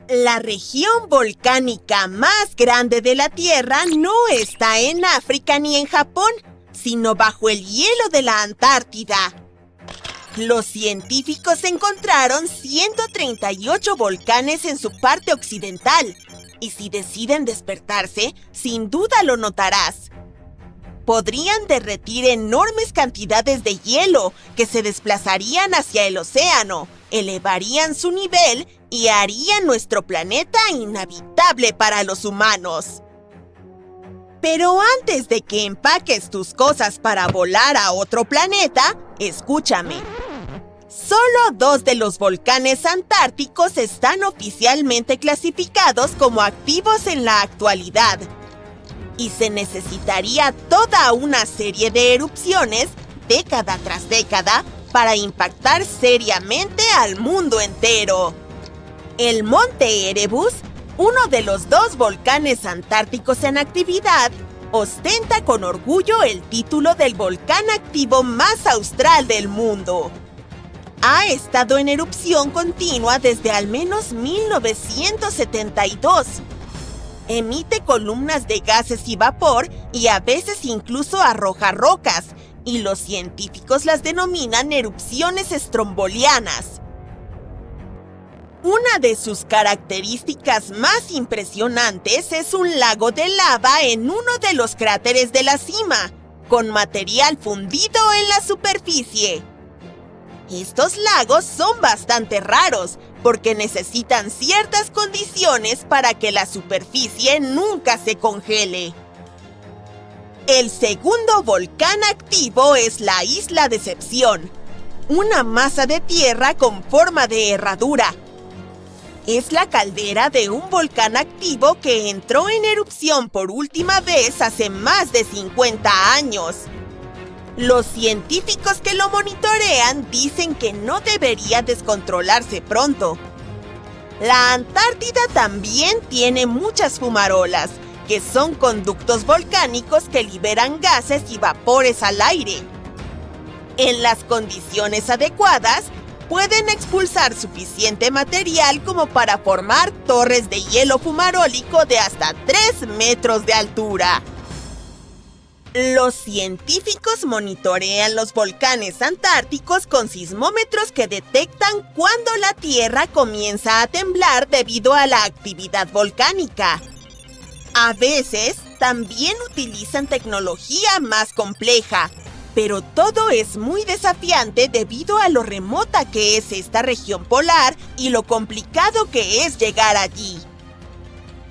La región volcánica más grande de la Tierra no está en África ni en Japón, sino bajo el hielo de la Antártida. Los científicos encontraron 138 volcanes en su parte occidental, y si deciden despertarse, sin duda lo notarás. Podrían derretir enormes cantidades de hielo que se desplazarían hacia el océano, elevarían su nivel y harían nuestro planeta inhabitable para los humanos. Pero antes de que empaques tus cosas para volar a otro planeta, escúchame. Solo 2 de los volcanes antárticos están oficialmente clasificados como activos en la actualidad. Y se necesitaría toda una serie de erupciones, década tras década, para impactar seriamente al mundo entero. El Monte Erebus, uno de los 2 volcanes antárticos en actividad, ostenta con orgullo el título del volcán activo más austral del mundo. Ha estado en erupción continua desde al menos 1972. Emite columnas de gases y vapor y a veces incluso arroja rocas, y los científicos las denominan erupciones estrombolianas. Una de sus características más impresionantes es un lago de lava en uno de los cráteres de la cima, con material fundido en la superficie. Estos lagos son bastante raros porque necesitan ciertas condiciones para que la superficie nunca se congele. El segundo volcán activo es la Isla Decepción, una masa de tierra con forma de herradura. Es la caldera de un volcán activo que entró en erupción por última vez hace más de 50 años. Los científicos que lo monitorean dicen que no debería descontrolarse pronto. La Antártida también tiene muchas fumarolas, que son conductos volcánicos que liberan gases y vapores al aire. En las condiciones adecuadas, pueden expulsar suficiente material como para formar torres de hielo fumarólico de hasta 3 metros de altura. Los científicos monitorean los volcanes antárticos con sismómetros que detectan cuando la Tierra comienza a temblar debido a la actividad volcánica. A veces, también utilizan tecnología más compleja, pero todo es muy desafiante debido a lo remota que es esta región polar y lo complicado que es llegar allí.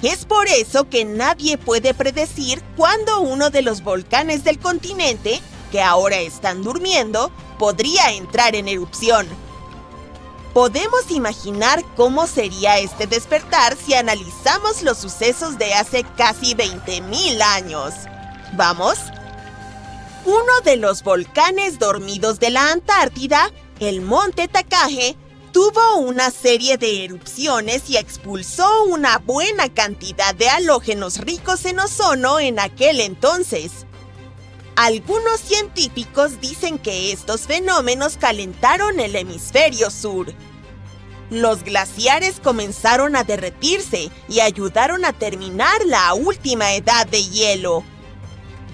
Es por eso que nadie puede predecir cuándo uno de los volcanes del continente, que ahora están durmiendo, podría entrar en erupción. Podemos imaginar cómo sería este despertar si analizamos los sucesos de hace casi 20.000 años. ¿Vamos? Uno de los volcanes dormidos de la Antártida, el Monte Takage, tuvo una serie de erupciones y expulsó una buena cantidad de halógenos ricos en ozono en aquel entonces. Algunos científicos dicen que estos fenómenos calentaron el hemisferio sur. Los glaciares comenzaron a derretirse y ayudaron a terminar la última edad de hielo.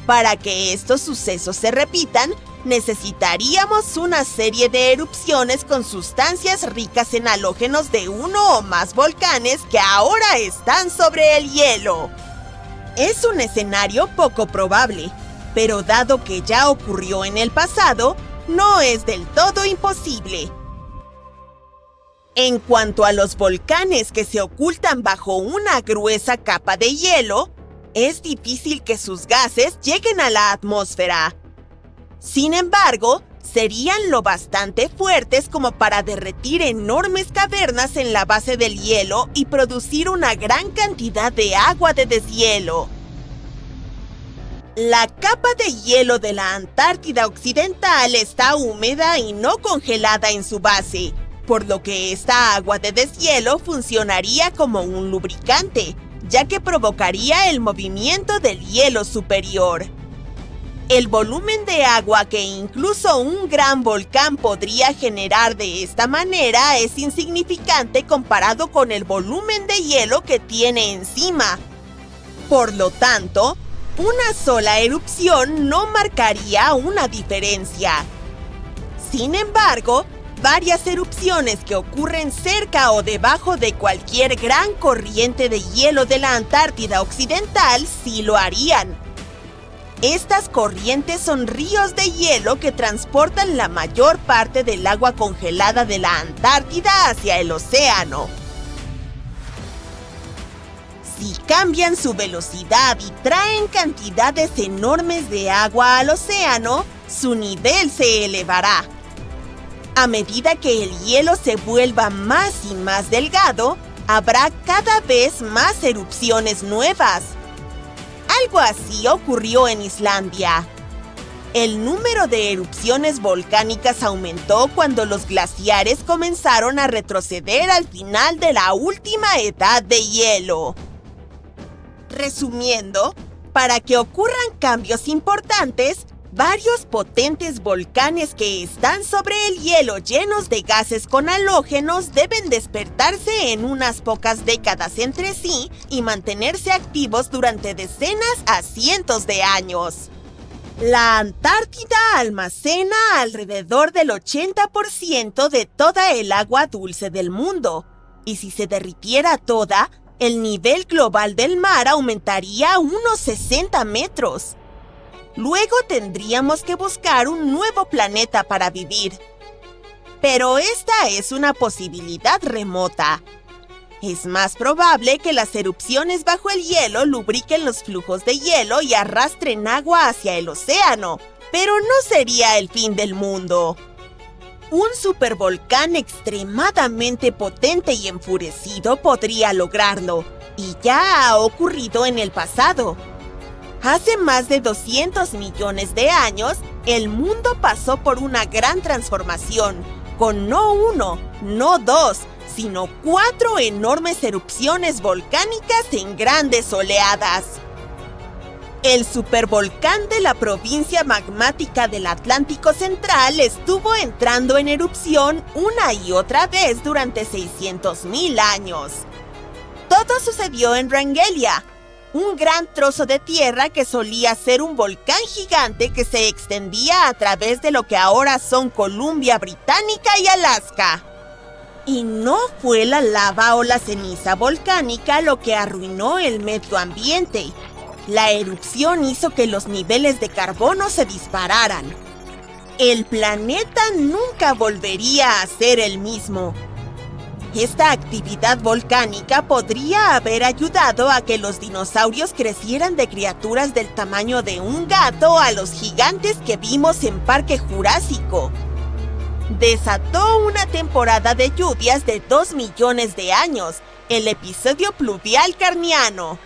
Para que estos sucesos se repitan, necesitaríamos una serie de erupciones con sustancias ricas en halógenos de uno o más volcanes que ahora están sobre el hielo. Es un escenario poco probable, pero dado que ya ocurrió en el pasado, no es del todo imposible. En cuanto a los volcanes que se ocultan bajo una gruesa capa de hielo, es difícil que sus gases lleguen a la atmósfera. Sin embargo, serían lo bastante fuertes como para derretir enormes cavernas en la base del hielo y producir una gran cantidad de agua de deshielo. La capa de hielo de la Antártida Occidental está húmeda y no congelada en su base, por lo que esta agua de deshielo funcionaría como un lubricante, ya que provocaría el movimiento del hielo superior. El volumen de agua que incluso un gran volcán podría generar de esta manera es insignificante comparado con el volumen de hielo que tiene encima. Por lo tanto, una sola erupción no marcaría una diferencia. Sin embargo, varias erupciones que ocurren cerca o debajo de cualquier gran corriente de hielo de la Antártida Occidental sí lo harían. Estas corrientes son ríos de hielo que transportan la mayor parte del agua congelada de la Antártida hacia el océano. Si cambian su velocidad y traen cantidades enormes de agua al océano, su nivel se elevará. A medida que el hielo se vuelva más y más delgado, habrá cada vez más erupciones nuevas. Algo así ocurrió en Islandia. El número de erupciones volcánicas aumentó cuando los glaciares comenzaron a retroceder al final de la última edad de hielo. Resumiendo, para que ocurran cambios importantes, varios potentes volcanes que están sobre el hielo llenos de gases con halógenos deben despertarse en unas pocas décadas entre sí y mantenerse activos durante decenas a cientos de años. La Antártida almacena alrededor del 80% de toda el agua dulce del mundo, y si se derritiera toda, el nivel global del mar aumentaría unos 60 metros. Luego tendríamos que buscar un nuevo planeta para vivir. Pero esta es una posibilidad remota. Es más probable que las erupciones bajo el hielo lubriquen los flujos de hielo y arrastren agua hacia el océano, pero no sería el fin del mundo. Un supervolcán extremadamente potente y enfurecido podría lograrlo, y ya ha ocurrido en el pasado. Hace más de 200 millones de años, el mundo pasó por una gran transformación, con no uno, no dos, sino 4 enormes erupciones volcánicas en grandes oleadas. El supervolcán de la provincia magmática del Atlántico Central estuvo entrando en erupción una y otra vez durante 600.000 años. Todo sucedió en Wrangellia, un gran trozo de tierra que solía ser un volcán gigante que se extendía a través de lo que ahora son Columbia Británica y Alaska. Y no fue la lava o la ceniza volcánica lo que arruinó el medio ambiente. La erupción hizo que los niveles de carbono se dispararan. El planeta nunca volvería a ser el mismo. Esta actividad volcánica podría haber ayudado a que los dinosaurios crecieran de criaturas del tamaño de un gato a los gigantes que vimos en Parque Jurásico. Desató una temporada de lluvias de 2 millones de años, el episodio pluvial carniano.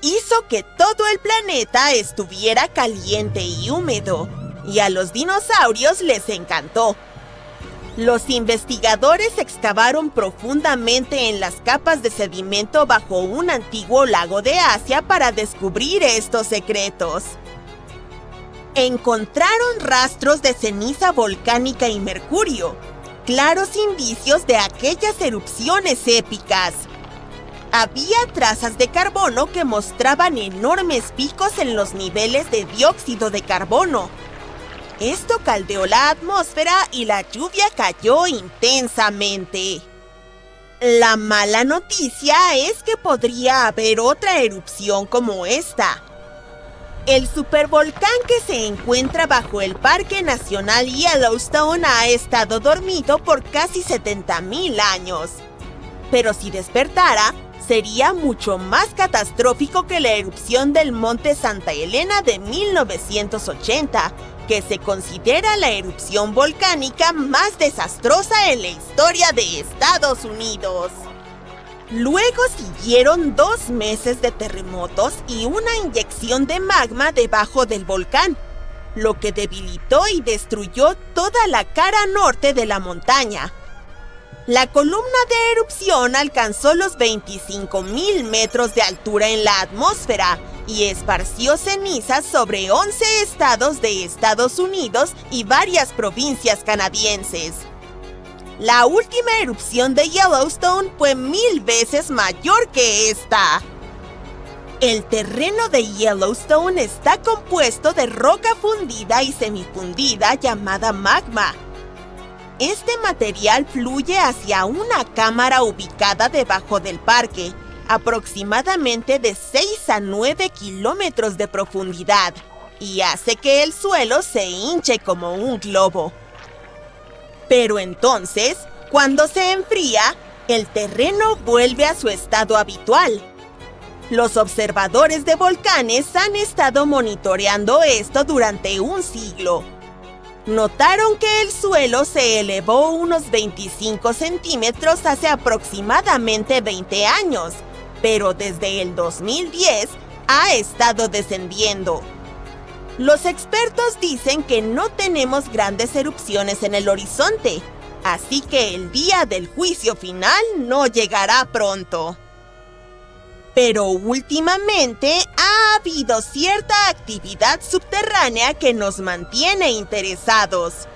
Hizo que todo el planeta estuviera caliente y húmedo, y a los dinosaurios les encantó. Los investigadores excavaron profundamente en las capas de sedimento bajo un antiguo lago de Asia para descubrir estos secretos. Encontraron rastros de ceniza volcánica y mercurio, claros indicios de aquellas erupciones épicas. Había trazas de carbono que mostraban enormes picos en los niveles de dióxido de carbono. Esto caldeó la atmósfera y la lluvia cayó intensamente. La mala noticia es que podría haber otra erupción como esta. El supervolcán que se encuentra bajo el Parque Nacional Yellowstone ha estado dormido por casi 70.000 años. Pero si despertara, sería mucho más catastrófico que la erupción del Monte Santa Elena de 1980, que se considera la erupción volcánica más desastrosa en la historia de Estados Unidos. Luego siguieron 2 meses de terremotos y una inyección de magma debajo del volcán, lo que debilitó y destruyó toda la cara norte de la montaña. La columna de erupción alcanzó los 25.000 metros de altura en la atmósfera y esparció cenizas sobre 11 estados de Estados Unidos y varias provincias canadienses. La última erupción de Yellowstone fue 1000 veces mayor que esta. El terreno de Yellowstone está compuesto de roca fundida y semifundida llamada magma. Este material fluye hacia una cámara ubicada debajo del parque, aproximadamente de 6 a 9 kilómetros de profundidad, y hace que el suelo se hinche como un globo. Pero entonces, cuando se enfría, el terreno vuelve a su estado habitual. Los observadores de volcanes han estado monitoreando esto durante un siglo. Notaron que el suelo se elevó unos 25 centímetros hace aproximadamente 20 años, pero desde el 2010 ha estado descendiendo. Los expertos dicen que no tenemos grandes erupciones en el horizonte, así que el día del juicio final no llegará pronto. Pero últimamente ha habido cierta actividad subterránea que nos mantiene interesados.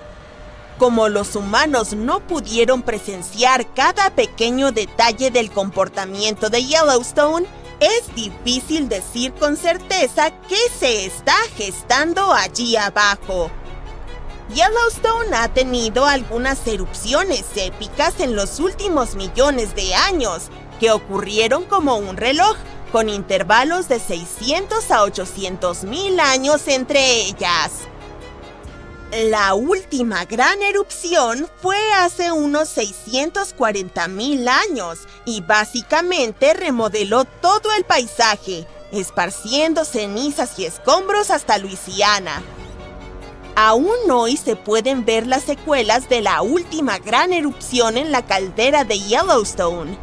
Como los humanos no pudieron presenciar cada pequeño detalle del comportamiento de Yellowstone, es difícil decir con certeza qué se está gestando allí abajo. Yellowstone ha tenido algunas erupciones épicas en los últimos millones de años, que ocurrieron como un reloj, con intervalos de 600 a 800 mil años entre ellas. La última gran erupción fue hace unos 640,000 años y básicamente remodeló todo el paisaje, esparciendo cenizas y escombros hasta Luisiana. Aún hoy se pueden ver las secuelas de la última gran erupción en la caldera de Yellowstone.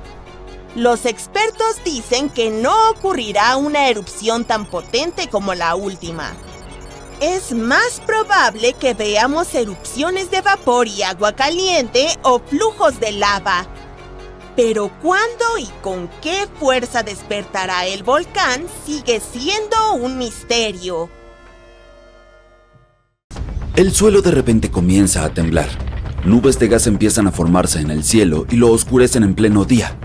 Los expertos dicen que no ocurrirá una erupción tan potente como la última. Es más probable que veamos erupciones de vapor y agua caliente o flujos de lava. Pero ¿cuándo y con qué fuerza despertará el volcán sigue siendo un misterio? El suelo de repente comienza a temblar. Nubes de gas empiezan a formarse en el cielo y lo oscurecen en pleno día.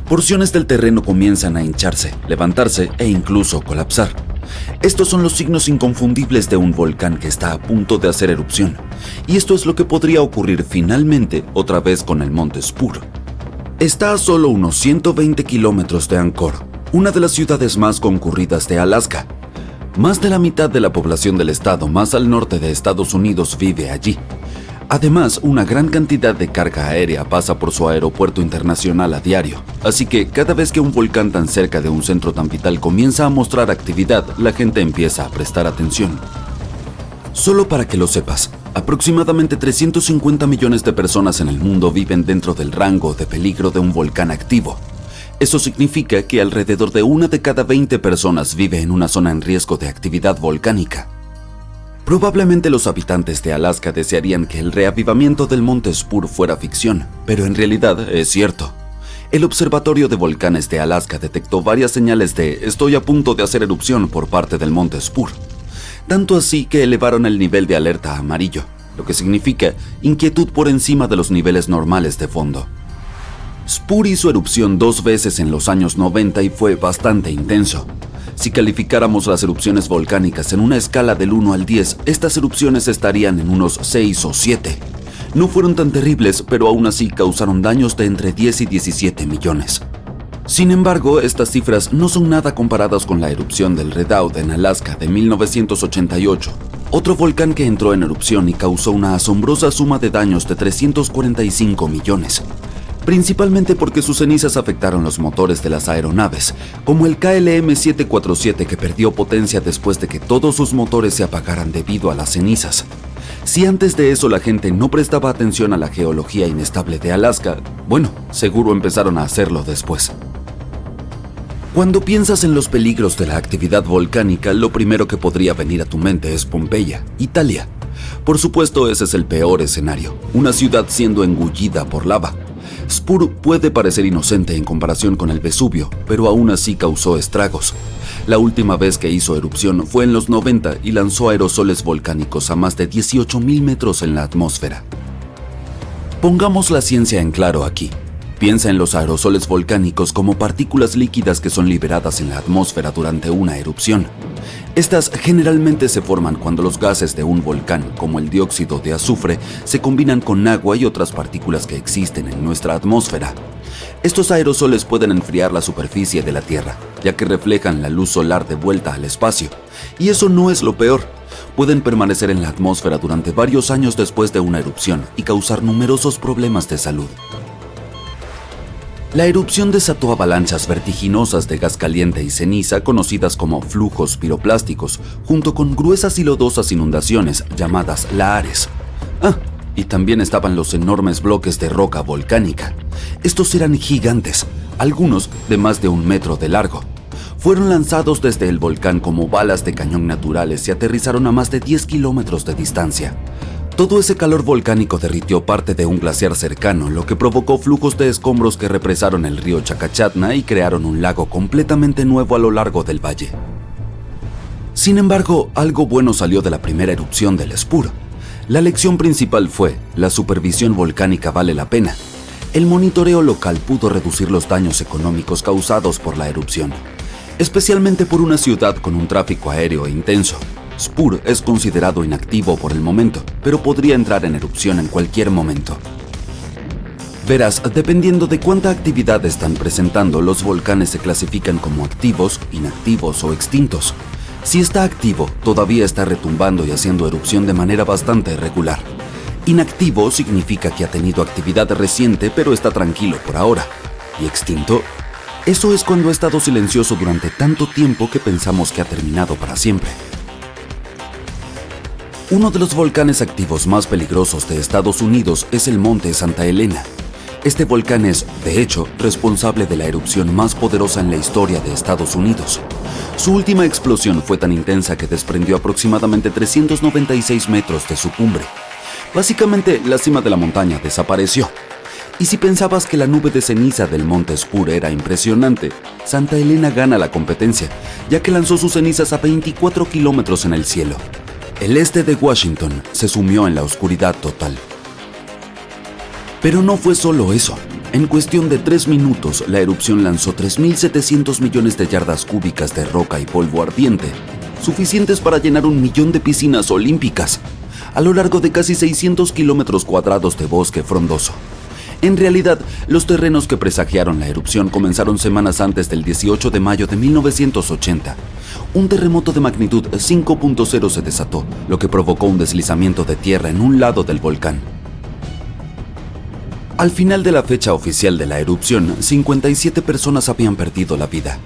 Porciones del terreno comienzan a hincharse, levantarse e incluso colapsar. Estos son los signos inconfundibles de un volcán que está a punto de hacer erupción, y esto es lo que podría ocurrir finalmente otra vez con el monte Spur. Está a solo unos 120 kilómetros de Angkor, una de las ciudades más concurridas de Alaska. Más de la mitad de la población del estado más al norte de Estados Unidos vive allí. Además, una gran cantidad de carga aérea pasa por su aeropuerto internacional a diario, así que cada vez que un volcán tan cerca de un centro tan vital comienza a mostrar actividad, la gente empieza a prestar atención. Solo para que lo sepas, aproximadamente 350 millones de personas en el mundo viven dentro del rango de peligro de un volcán activo. Eso significa que alrededor de 1 de cada 20 personas vive en una zona en riesgo de actividad volcánica. Probablemente los habitantes de Alaska desearían que el reavivamiento del monte Spur fuera ficción, pero en realidad es cierto. El Observatorio de Volcanes de Alaska detectó varias señales de "estoy a punto de hacer erupción" por parte del monte Spur. Tanto así que elevaron el nivel de alerta a amarillo, lo que significa inquietud por encima de los niveles normales de fondo. Spur hizo erupción 2 veces en los años 90 y fue bastante intenso. Si calificáramos las erupciones volcánicas en una escala del 1 al 10, estas erupciones estarían en unos 6 o 7. No fueron tan terribles, pero aún así causaron daños de entre 10 y 17 millones. Sin embargo, estas cifras no son nada comparadas con la erupción del Redoubt en Alaska de 1988, otro volcán que entró en erupción y causó una asombrosa suma de daños de 345 millones. Principalmente porque sus cenizas afectaron los motores de las aeronaves, como el KLM-747 que perdió potencia después de que todos sus motores se apagaran debido a las cenizas. Si antes de eso la gente no prestaba atención a la geología inestable de Alaska, bueno, seguro empezaron a hacerlo después. Cuando piensas en los peligros de la actividad volcánica, lo primero que podría venir a tu mente es Pompeya, Italia. Por supuesto, ese es el peor escenario, una ciudad siendo engullida por lava. Spur puede parecer inocente en comparación con el Vesubio, pero aún así causó estragos. La última vez que hizo erupción fue en los 90 y lanzó aerosoles volcánicos a más de 18.000 metros en la atmósfera. Pongamos la ciencia en claro aquí. Piensa en los aerosoles volcánicos como partículas líquidas que son liberadas en la atmósfera durante una erupción. Estas generalmente se forman cuando los gases de un volcán, como el dióxido de azufre, se combinan con agua y otras partículas que existen en nuestra atmósfera. Estos aerosoles pueden enfriar la superficie de la Tierra, ya que reflejan la luz solar de vuelta al espacio. Y eso no es lo peor. Pueden permanecer en la atmósfera durante varios años después de una erupción y causar numerosos problemas de salud. La erupción desató avalanchas vertiginosas de gas caliente y ceniza conocidas como flujos piroplásticos, junto con gruesas y lodosas inundaciones llamadas lahares. Y también estaban los enormes bloques de roca volcánica. Estos eran gigantes, algunos de más de 1 metro de largo. Fueron lanzados desde el volcán como balas de cañón naturales y aterrizaron a más de 10 kilómetros de distancia. Todo ese calor volcánico derritió parte de un glaciar cercano, lo que provocó flujos de escombros que represaron el río Chacachatna y crearon un lago completamente nuevo a lo largo del valle. Sin embargo, algo bueno salió de la primera erupción del Spur. La lección principal fue: la supervisión volcánica vale la pena. El monitoreo local pudo reducir los daños económicos causados por la erupción, especialmente por una ciudad con un tráfico aéreo intenso. Spur es considerado inactivo por el momento, pero podría entrar en erupción en cualquier momento. Verás, dependiendo de cuánta actividad están presentando, los volcanes se clasifican como activos, inactivos o extintos. Si está activo, todavía está retumbando y haciendo erupción de manera bastante regular. Inactivo significa que ha tenido actividad reciente pero está tranquilo por ahora. ¿Y extinto? Eso es cuando ha estado silencioso durante tanto tiempo que pensamos que ha terminado para siempre. Uno de los volcanes activos más peligrosos de Estados Unidos es el Monte Santa Elena. Este volcán es, de hecho, responsable de la erupción más poderosa en la historia de Estados Unidos. Su última explosión fue tan intensa que desprendió aproximadamente 396 metros de su cumbre. Básicamente, la cima de la montaña desapareció. Y si pensabas que la nube de ceniza del Monte Spur era impresionante, Santa Elena gana la competencia, ya que lanzó sus cenizas a 24 kilómetros en el cielo. El este de Washington se sumió en la oscuridad total. Pero no fue solo eso. En cuestión de 3 minutos, la erupción lanzó 3.700 millones de yardas cúbicas de roca y polvo ardiente, suficientes para llenar 1 millón de piscinas olímpicas, a lo largo de casi 600 kilómetros cuadrados de bosque frondoso. En realidad, los terrenos que presagiaron la erupción comenzaron semanas antes del 18 de mayo de 1980. Un terremoto de magnitud 5.0 se desató, lo que provocó un deslizamiento de tierra en un lado del volcán. Al final de la fecha oficial de la erupción, 57 personas habían perdido la vida.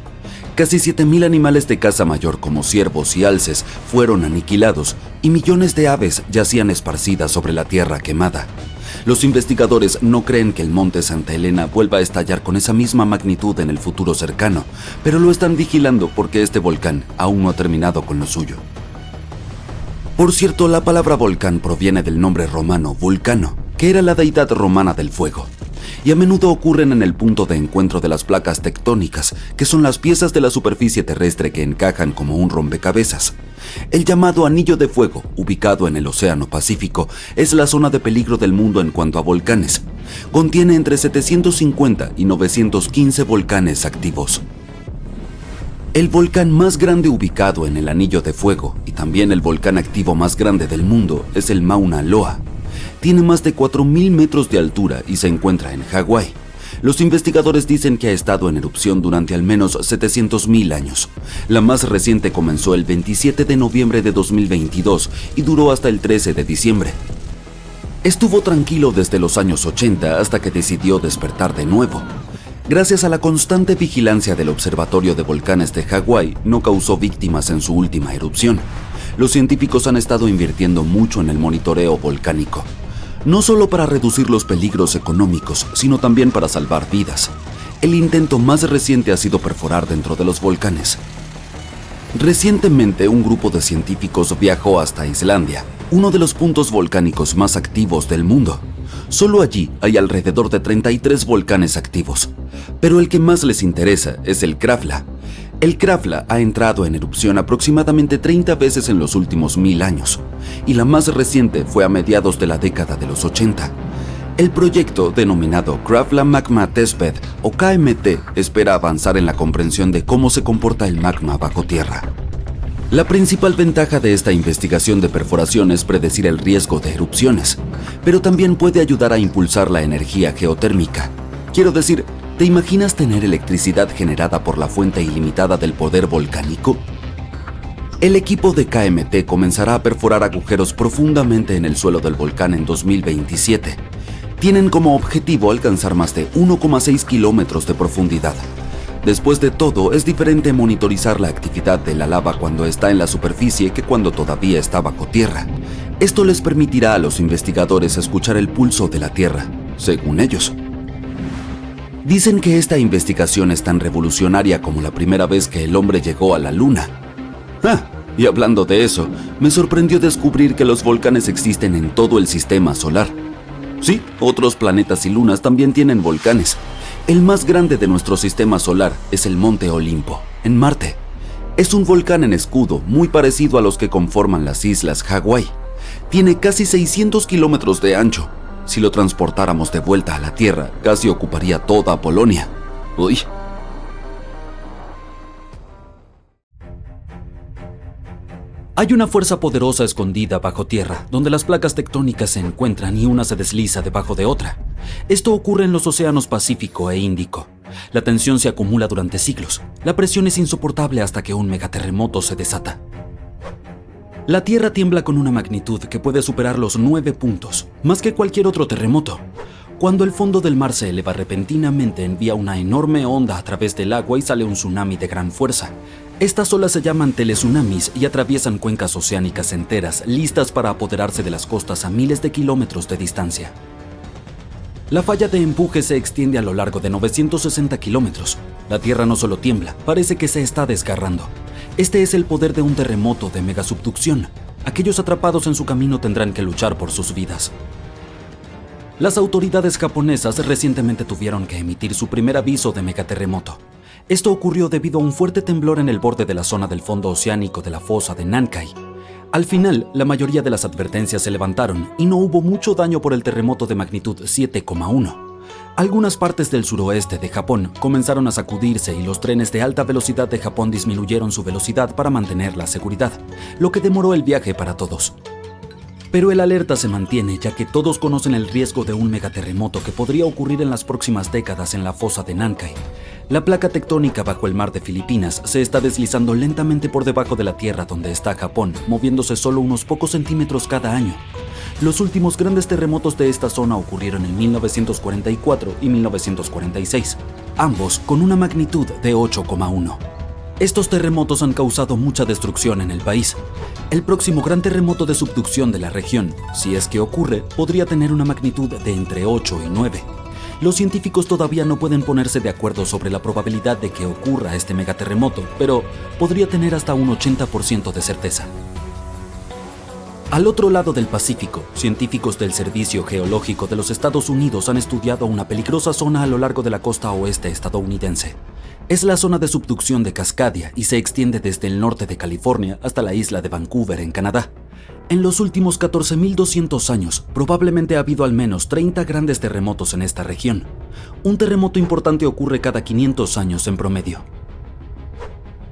Casi 7.000 animales de caza mayor como ciervos y alces fueron aniquilados y millones de aves yacían esparcidas sobre la tierra quemada. Los investigadores no creen que el Monte Santa Elena vuelva a estallar con esa misma magnitud en el futuro cercano, pero lo están vigilando porque este volcán aún no ha terminado con lo suyo. Por cierto, la palabra volcán proviene del nombre romano Vulcano, que era la deidad romana del fuego, y a menudo ocurren en el punto de encuentro de las placas tectónicas, que son las piezas de la superficie terrestre que encajan como un rompecabezas. El llamado Anillo de Fuego, ubicado en el Océano Pacífico, es la zona de peligro del mundo en cuanto a volcanes. Contiene entre 750 y 915 volcanes activos. El volcán más grande ubicado en el Anillo de Fuego, y también el volcán activo más grande del mundo, es el Mauna Loa. Tiene más de 4.000 metros de altura y se encuentra en Hawái. Los investigadores dicen que ha estado en erupción durante al menos 700.000 años. La más reciente comenzó el 27 de noviembre de 2022 y duró hasta el 13 de diciembre. Estuvo tranquilo desde los años 80 hasta que decidió despertar de nuevo. Gracias a la constante vigilancia del Observatorio de Volcanes de Hawái, no causó víctimas en su última erupción. Los científicos han estado invirtiendo mucho en el monitoreo volcánico, no solo para reducir los peligros económicos, sino también para salvar vidas. El intento más reciente ha sido perforar dentro de los volcanes. Recientemente, un grupo de científicos viajó hasta Islandia, uno de los puntos volcánicos más activos del mundo. Solo allí hay alrededor de 33 volcanes activos, pero el que más les interesa es el Krafla. El Krafla ha entrado en erupción aproximadamente 30 veces en los últimos 1000 años, y la más reciente fue a mediados de la década de los 80. El proyecto, denominado Krafla Magma Testbed o KMT, espera avanzar en la comprensión de cómo se comporta el magma bajo tierra. La principal ventaja de esta investigación de perforación es predecir el riesgo de erupciones, pero también puede ayudar a impulsar la energía geotérmica. Quiero decir, ¿te imaginas tener electricidad generada por la fuente ilimitada del poder volcánico? El equipo de KMT comenzará a perforar agujeros profundamente en el suelo del volcán en 2027. Tienen como objetivo alcanzar más de 1,6 kilómetros de profundidad. Después de todo, es diferente monitorizar la actividad de la lava cuando está en la superficie que cuando todavía está bajo tierra. Esto les permitirá a los investigadores escuchar el pulso de la Tierra, según ellos. Dicen que esta investigación es tan revolucionaria como la primera vez que el hombre llegó a la Luna. Y hablando de eso, me sorprendió descubrir que los volcanes existen en todo el sistema solar. Sí, otros planetas y lunas también tienen volcanes. El más grande de nuestro sistema solar es el Monte Olimpo, en Marte. Es un volcán en escudo muy parecido a los que conforman las islas Hawái. Tiene casi 600 kilómetros de ancho. Si lo transportáramos de vuelta a la Tierra, casi ocuparía toda Polonia. Uy. Hay una fuerza poderosa escondida bajo tierra, donde las placas tectónicas se encuentran y una se desliza debajo de otra. Esto ocurre en los océanos Pacífico e Índico. La tensión se acumula durante siglos. La presión es insoportable hasta que un megaterremoto se desata. La Tierra tiembla con una magnitud que puede superar los 9 puntos, más que cualquier otro terremoto. Cuando el fondo del mar se eleva repentinamente, envía una enorme onda a través del agua y sale un tsunami de gran fuerza. Estas olas se llaman teletsunamis y atraviesan cuencas oceánicas enteras, listas para apoderarse de las costas a miles de kilómetros de distancia. La falla de empuje se extiende a lo largo de 960 kilómetros. La Tierra no solo tiembla, parece que se está desgarrando. Este es el poder de un terremoto de megasubducción. Aquellos atrapados en su camino tendrán que luchar por sus vidas. Las autoridades japonesas recientemente tuvieron que emitir su primer aviso de megaterremoto. Esto ocurrió debido a un fuerte temblor en el borde de la zona del fondo oceánico de la fosa de Nankai. Al final, la mayoría de las advertencias se levantaron y no hubo mucho daño por el terremoto de magnitud 7,1. Algunas partes del suroeste de Japón comenzaron a sacudirse y los trenes de alta velocidad de Japón disminuyeron su velocidad para mantener la seguridad, lo que demoró el viaje para todos. Pero el alerta se mantiene ya que todos conocen el riesgo de un megaterremoto que podría ocurrir en las próximas décadas en la fosa de Nankai. La placa tectónica bajo el mar de Filipinas se está deslizando lentamente por debajo de la tierra donde está Japón, moviéndose solo unos pocos centímetros cada año. Los últimos grandes terremotos de esta zona ocurrieron en 1944 y 1946, ambos con una magnitud de 8,1. Estos terremotos han causado mucha destrucción en el país. El próximo gran terremoto de subducción de la región, si es que ocurre, podría tener una magnitud de entre 8 y 9. Los científicos todavía no pueden ponerse de acuerdo sobre la probabilidad de que ocurra este megaterremoto, pero podría tener hasta un 80% de certeza. Al otro lado del Pacífico, científicos del Servicio Geológico de los Estados Unidos han estudiado una peligrosa zona a lo largo de la costa oeste estadounidense. Es la zona de subducción de Cascadia y se extiende desde el norte de California hasta la isla de Vancouver en Canadá. En los últimos 14.200 años, probablemente ha habido al menos 30 grandes terremotos en esta región. Un terremoto importante ocurre cada 500 años en promedio.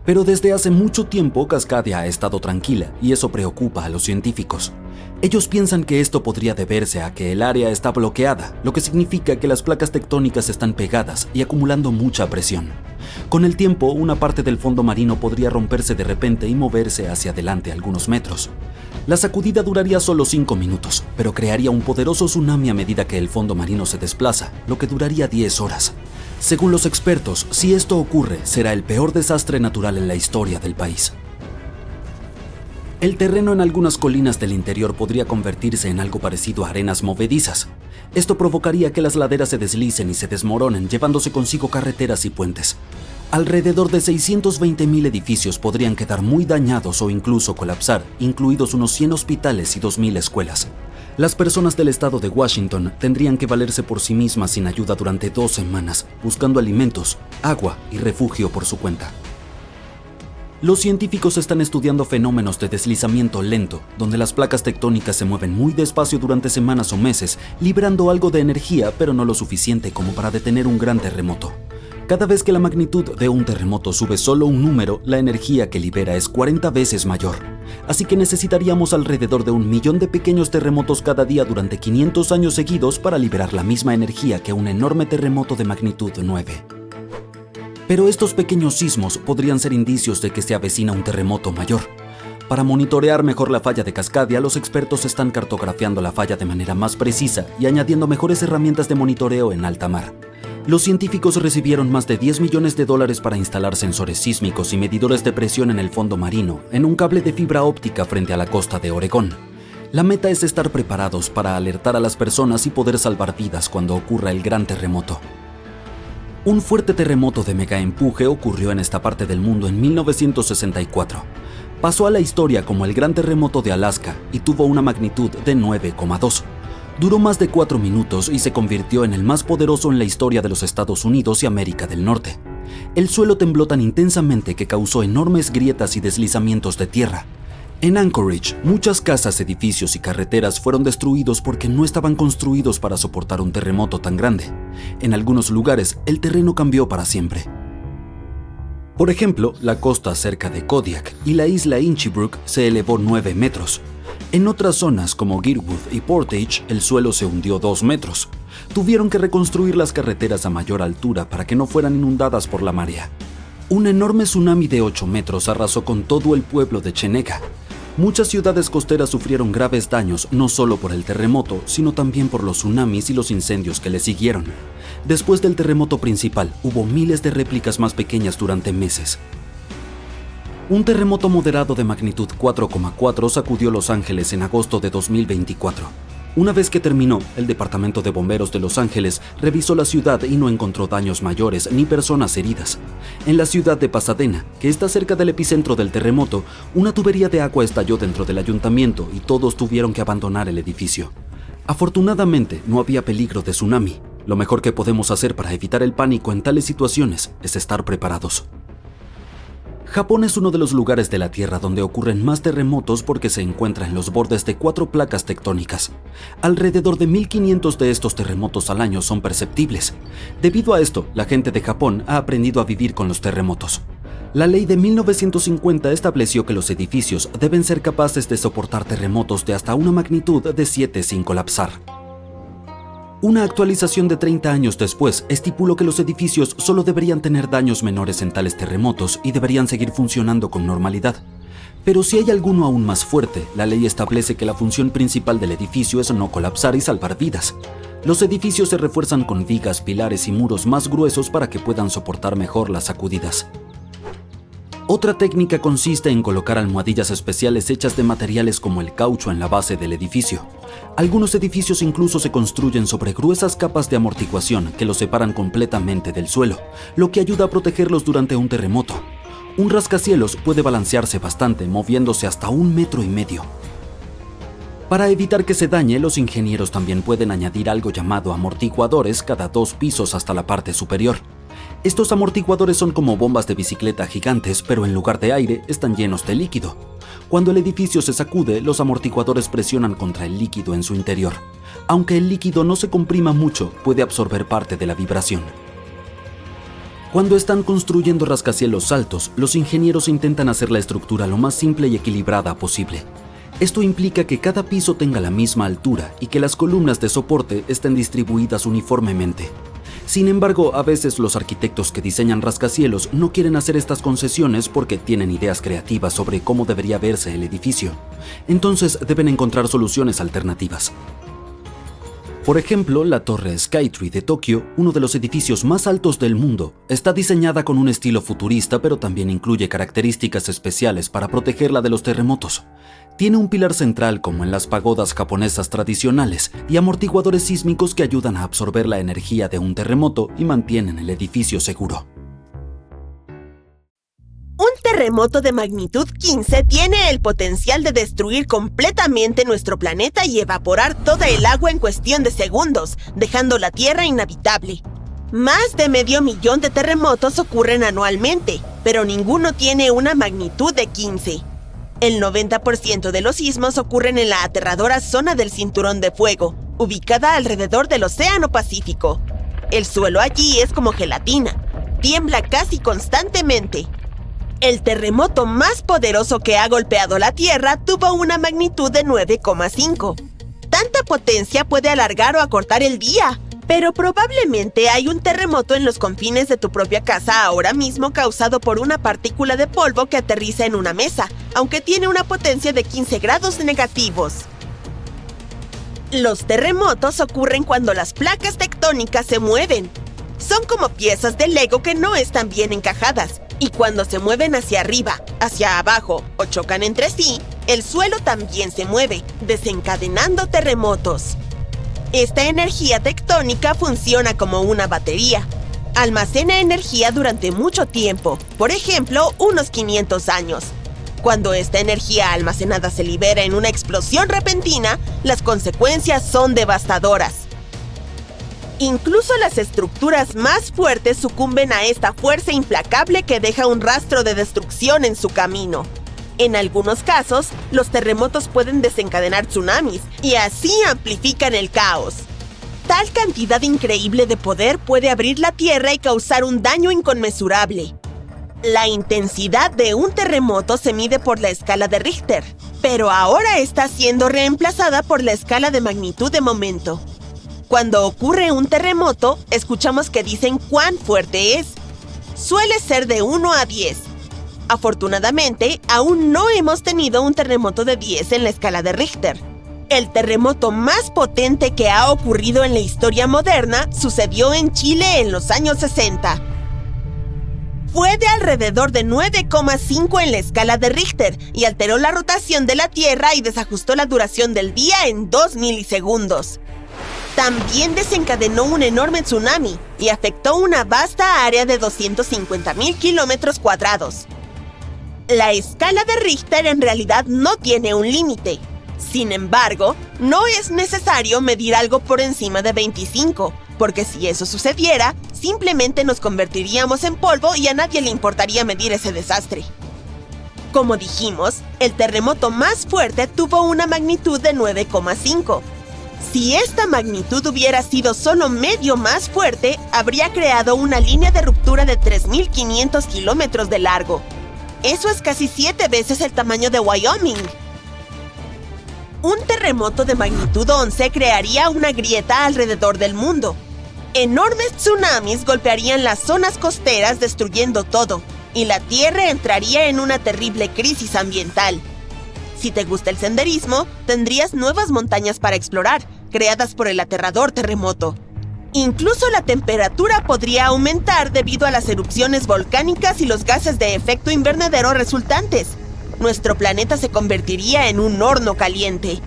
Pero desde hace mucho tiempo Cascadia ha estado tranquila y eso preocupa a los científicos. Ellos piensan que esto podría deberse a que el área está bloqueada, lo que significa que las placas tectónicas están pegadas y acumulando mucha presión. Con el tiempo, una parte del fondo marino podría romperse de repente y moverse hacia adelante algunos metros. La sacudida duraría solo 5 minutos, pero crearía un poderoso tsunami a medida que el fondo marino se desplaza, lo que duraría 10 horas. Según los expertos, si esto ocurre, será el peor desastre natural en la historia del país. El terreno en algunas colinas del interior podría convertirse en algo parecido a arenas movedizas. Esto provocaría que las laderas se deslicen y se desmoronen, llevándose consigo carreteras y puentes. Alrededor de 620.000 edificios podrían quedar muy dañados o incluso colapsar, incluidos unos 100 hospitales y 2.000 escuelas. Las personas del estado de Washington tendrían que valerse por sí mismas sin ayuda durante 2 semanas, buscando alimentos, agua y refugio por su cuenta. Los científicos están estudiando fenómenos de deslizamiento lento, donde las placas tectónicas se mueven muy despacio durante semanas o meses, liberando algo de energía, pero no lo suficiente como para detener un gran terremoto. Cada vez que la magnitud de un terremoto sube solo un número, la energía que libera es 40 veces mayor. Así que necesitaríamos alrededor de 1 millón de pequeños terremotos cada día durante 500 años seguidos para liberar la misma energía que un enorme terremoto de magnitud 9. Pero estos pequeños sismos podrían ser indicios de que se avecina un terremoto mayor. Para monitorear mejor la falla de Cascadia, los expertos están cartografiando la falla de manera más precisa y añadiendo mejores herramientas de monitoreo en alta mar. Los científicos recibieron más de $10 millones para instalar sensores sísmicos y medidores de presión en el fondo marino, en un cable de fibra óptica frente a la costa de Oregón. La meta es estar preparados para alertar a las personas y poder salvar vidas cuando ocurra el gran terremoto. Un fuerte terremoto de megaempuje ocurrió en esta parte del mundo en 1964. Pasó a la historia como el Gran Terremoto de Alaska y tuvo una magnitud de 9,2. Duró más de 4 minutos y se convirtió en el más poderoso en la historia de los Estados Unidos y América del Norte. El suelo tembló tan intensamente que causó enormes grietas y deslizamientos de tierra. En Anchorage, muchas casas, edificios y carreteras fueron destruidos porque no estaban construidos para soportar un terremoto tan grande. En algunos lugares, el terreno cambió para siempre. Por ejemplo, la costa cerca de Kodiak y la isla Inchbrook se elevó 9 metros. En otras zonas como Girwood y Portage, el suelo se hundió 2 metros. Tuvieron que reconstruir las carreteras a mayor altura para que no fueran inundadas por la marea. Un enorme tsunami de 8 metros arrasó con todo el pueblo de Chenega. Muchas ciudades costeras sufrieron graves daños no solo por el terremoto, sino también por los tsunamis y los incendios que le siguieron. Después del terremoto principal, hubo miles de réplicas más pequeñas durante meses. Un terremoto moderado de magnitud 4,4 sacudió Los Ángeles en agosto de 2024. Una vez que terminó, el Departamento de Bomberos de Los Ángeles revisó la ciudad y no encontró daños mayores ni personas heridas. En la ciudad de Pasadena, que está cerca del epicentro del terremoto, una tubería de agua estalló dentro del ayuntamiento y todos tuvieron que abandonar el edificio. Afortunadamente, no había peligro de tsunami. Lo mejor que podemos hacer para evitar el pánico en tales situaciones es estar preparados. Japón es uno de los lugares de la Tierra donde ocurren más terremotos porque se encuentra en los bordes de 4 placas tectónicas. Alrededor de 1.500 de estos terremotos al año son perceptibles. Debido a esto, la gente de Japón ha aprendido a vivir con los terremotos. La ley de 1950 estableció que los edificios deben ser capaces de soportar terremotos de hasta una magnitud de 7 sin colapsar. Una actualización de 30 años después estipuló que los edificios solo deberían tener daños menores en tales terremotos y deberían seguir funcionando con normalidad. Pero si hay alguno aún más fuerte, la ley establece que la función principal del edificio es no colapsar y salvar vidas. Los edificios se refuerzan con vigas, pilares y muros más gruesos para que puedan soportar mejor las sacudidas. Otra técnica consiste en colocar almohadillas especiales hechas de materiales como el caucho en la base del edificio. Algunos edificios incluso se construyen sobre gruesas capas de amortiguación que los separan completamente del suelo, lo que ayuda a protegerlos durante un terremoto. Un rascacielos puede balancearse bastante, moviéndose hasta 1,5 metros. Para evitar que se dañe, los ingenieros también pueden añadir algo llamado amortiguadores cada 2 pisos hasta la parte superior. Estos amortiguadores son como bombas de bicicleta gigantes, pero en lugar de aire están llenos de líquido. Cuando el edificio se sacude, los amortiguadores presionan contra el líquido en su interior. Aunque el líquido no se comprima mucho, puede absorber parte de la vibración. Cuando están construyendo rascacielos altos, los ingenieros intentan hacer la estructura lo más simple y equilibrada posible. Esto implica que cada piso tenga la misma altura y que las columnas de soporte estén distribuidas uniformemente. Sin embargo, a veces los arquitectos que diseñan rascacielos no quieren hacer estas concesiones porque tienen ideas creativas sobre cómo debería verse el edificio. Entonces deben encontrar soluciones alternativas. Por ejemplo, la Torre Skytree de Tokio, uno de los edificios más altos del mundo, está diseñada con un estilo futurista, pero también incluye características especiales para protegerla de los terremotos. Tiene un pilar central como en las pagodas japonesas tradicionales y amortiguadores sísmicos que ayudan a absorber la energía de un terremoto y mantienen el edificio seguro. Un terremoto de magnitud 15 tiene el potencial de destruir completamente nuestro planeta y evaporar toda el agua en cuestión de segundos, dejando la Tierra inhabitable. Más de 500,000 de terremotos ocurren anualmente, pero ninguno tiene una magnitud de 15. El 90% de los sismos ocurren en la aterradora zona del Cinturón de Fuego, ubicada alrededor del Océano Pacífico. El suelo allí es como gelatina, tiembla casi constantemente. El terremoto más poderoso que ha golpeado la Tierra tuvo una magnitud de 9,5. Tanta potencia puede alargar o acortar el día, pero probablemente hay un terremoto en los confines de tu propia casa ahora mismo causado por una partícula de polvo que aterriza en una mesa, aunque tiene una potencia de 15 grados negativos. Los terremotos ocurren cuando las placas tectónicas se mueven. Son como piezas de Lego que no están bien encajadas, y cuando se mueven hacia arriba, hacia abajo o chocan entre sí, el suelo también se mueve, desencadenando terremotos. Esta energía tectónica funciona como una batería. Almacena energía durante mucho tiempo, por ejemplo, unos 500 años. Cuando esta energía almacenada se libera en una explosión repentina, las consecuencias son devastadoras. Incluso las estructuras más fuertes sucumben a esta fuerza implacable que deja un rastro de destrucción en su camino. En algunos casos, los terremotos pueden desencadenar tsunamis y así amplifican el caos. Tal cantidad increíble de poder puede abrir la tierra y causar un daño inconmensurable. La intensidad de un terremoto se mide por la escala de Richter, pero ahora está siendo reemplazada por la escala de magnitud de momento. Cuando ocurre un terremoto, escuchamos que dicen cuán fuerte es. Suele ser de 1 a 10. Afortunadamente, aún no hemos tenido un terremoto de 10 en la escala de Richter. El terremoto más potente que ha ocurrido en la historia moderna sucedió en Chile en los años 60. Fue de alrededor de 9,5 en la escala de Richter y alteró la rotación de la Tierra y desajustó la duración del día en 2 milisegundos. También desencadenó un enorme tsunami y afectó una vasta área de 250,000 kilómetros cuadrados. La escala de Richter en realidad no tiene un límite. Sin embargo, no es necesario medir algo por encima de 25, porque si eso sucediera, simplemente nos convertiríamos en polvo y a nadie le importaría medir ese desastre. Como dijimos, el terremoto más fuerte tuvo una magnitud de 9,5. Si esta magnitud hubiera sido solo medio más fuerte, habría creado una línea de ruptura de 3.500 kilómetros de largo. Eso es casi 7 veces el tamaño de Wyoming. Un terremoto de magnitud 11 crearía una grieta alrededor del mundo. Enormes tsunamis golpearían las zonas costeras destruyendo todo, y la Tierra entraría en una terrible crisis ambiental. Si te gusta el senderismo, tendrías nuevas montañas para explorar, creadas por el aterrador terremoto. Incluso la temperatura podría aumentar debido a las erupciones volcánicas y los gases de efecto invernadero resultantes. Nuestro planeta se convertiría en un horno caliente.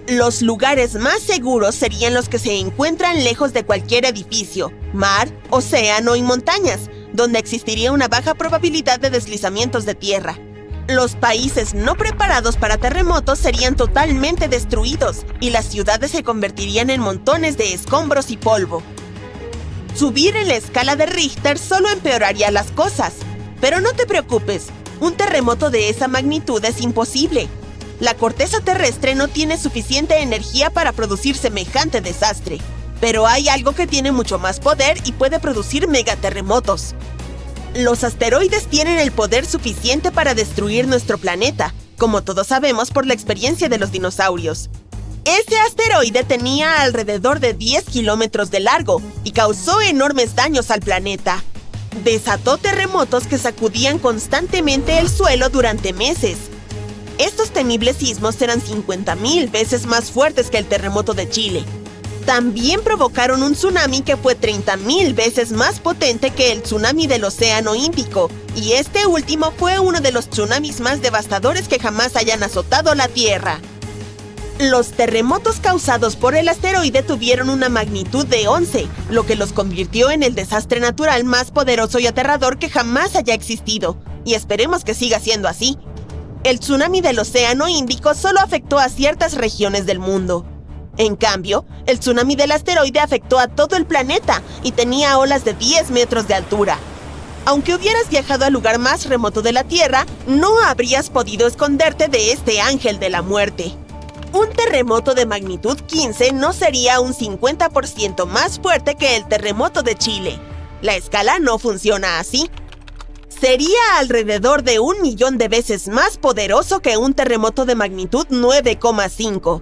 Los lugares más seguros serían los que se encuentran lejos de cualquier edificio, mar, océano y montañas, donde existiría una baja probabilidad de deslizamientos de tierra. Los países no preparados para terremotos serían totalmente destruidos y las ciudades se convertirían en montones de escombros y polvo. Subir en la escala de Richter solo empeoraría las cosas. Pero no te preocupes, un terremoto de esa magnitud es imposible. La corteza terrestre no tiene suficiente energía para producir semejante desastre. Pero hay algo que tiene mucho más poder y puede producir megaterremotos. Los asteroides tienen el poder suficiente para destruir nuestro planeta, como todos sabemos por la experiencia de los dinosaurios. Ese asteroide tenía alrededor de 10 kilómetros de largo y causó enormes daños al planeta. Desató terremotos que sacudían constantemente el suelo durante meses. Estos temibles sismos eran 50,000 veces más fuertes que el terremoto de Chile. También provocaron un tsunami que fue 30,000 veces más potente que el tsunami del Océano Índico, y este último fue uno de los tsunamis más devastadores que jamás hayan azotado la Tierra. Los terremotos causados por el asteroide tuvieron una magnitud de 11, lo que los convirtió en el desastre natural más poderoso y aterrador que jamás haya existido, y esperemos que siga siendo así. El tsunami del Océano Índico solo afectó a ciertas regiones del mundo. En cambio, el tsunami del asteroide afectó a todo el planeta y tenía olas de 10 metros de altura. Aunque hubieras viajado al lugar más remoto de la Tierra, no habrías podido esconderte de este ángel de la muerte. Un terremoto de magnitud 15 no sería un 50% más fuerte que el terremoto de Chile. La escala no funciona así. Sería alrededor de 1 millón de veces más poderoso que un terremoto de magnitud 9,5.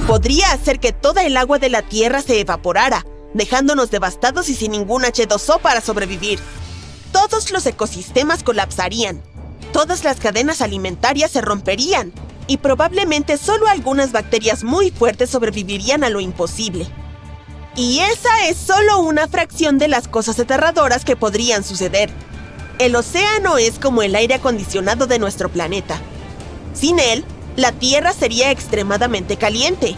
Podría hacer que toda el agua de la Tierra se evaporara, dejándonos devastados y sin ningún H2O para sobrevivir. Todos los ecosistemas colapsarían, todas las cadenas alimentarias se romperían, y probablemente solo algunas bacterias muy fuertes sobrevivirían a lo imposible. Y esa es solo una fracción de las cosas aterradoras que podrían suceder. El océano es como el aire acondicionado de nuestro planeta. Sin él, la Tierra sería extremadamente caliente.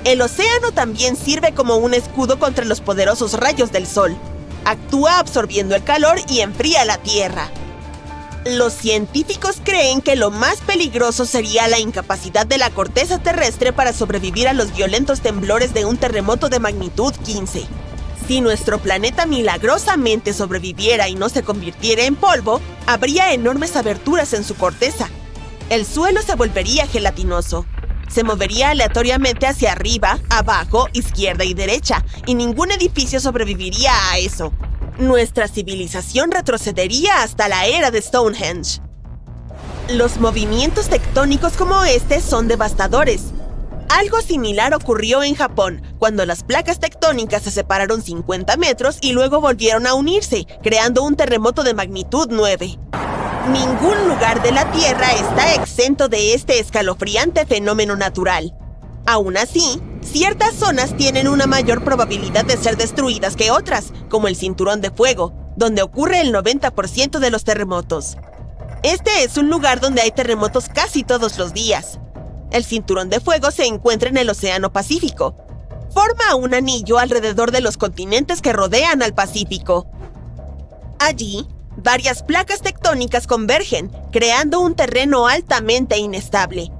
El océano también sirve como un escudo contra los poderosos rayos del sol. Actúa absorbiendo el calor y enfría la Tierra. Los científicos creen que lo más peligroso sería la incapacidad de la corteza terrestre para sobrevivir a los violentos temblores de un terremoto de magnitud 15. Si nuestro planeta milagrosamente sobreviviera y no se convirtiera en polvo, habría enormes aberturas en su corteza. El suelo se volvería gelatinoso. Se movería aleatoriamente hacia arriba, abajo, izquierda y derecha, y ningún edificio sobreviviría a eso. Nuestra civilización retrocedería hasta la era de Stonehenge. Los movimientos tectónicos como este son devastadores. Algo similar ocurrió en Japón, cuando las placas tectónicas se separaron 50 metros y luego volvieron a unirse, creando un terremoto de magnitud 9. Ningún lugar de la Tierra está exento de este escalofriante fenómeno natural. Aún así, ciertas zonas tienen una mayor probabilidad de ser destruidas que otras, como el Cinturón de Fuego, donde ocurre el 90% de los terremotos. Este es un lugar donde hay terremotos casi todos los días. El Cinturón de Fuego se encuentra en el Océano Pacífico. Forma un anillo alrededor de los continentes que rodean al Pacífico. Allí, varias placas tectónicas convergen, creando un terreno altamente inestable.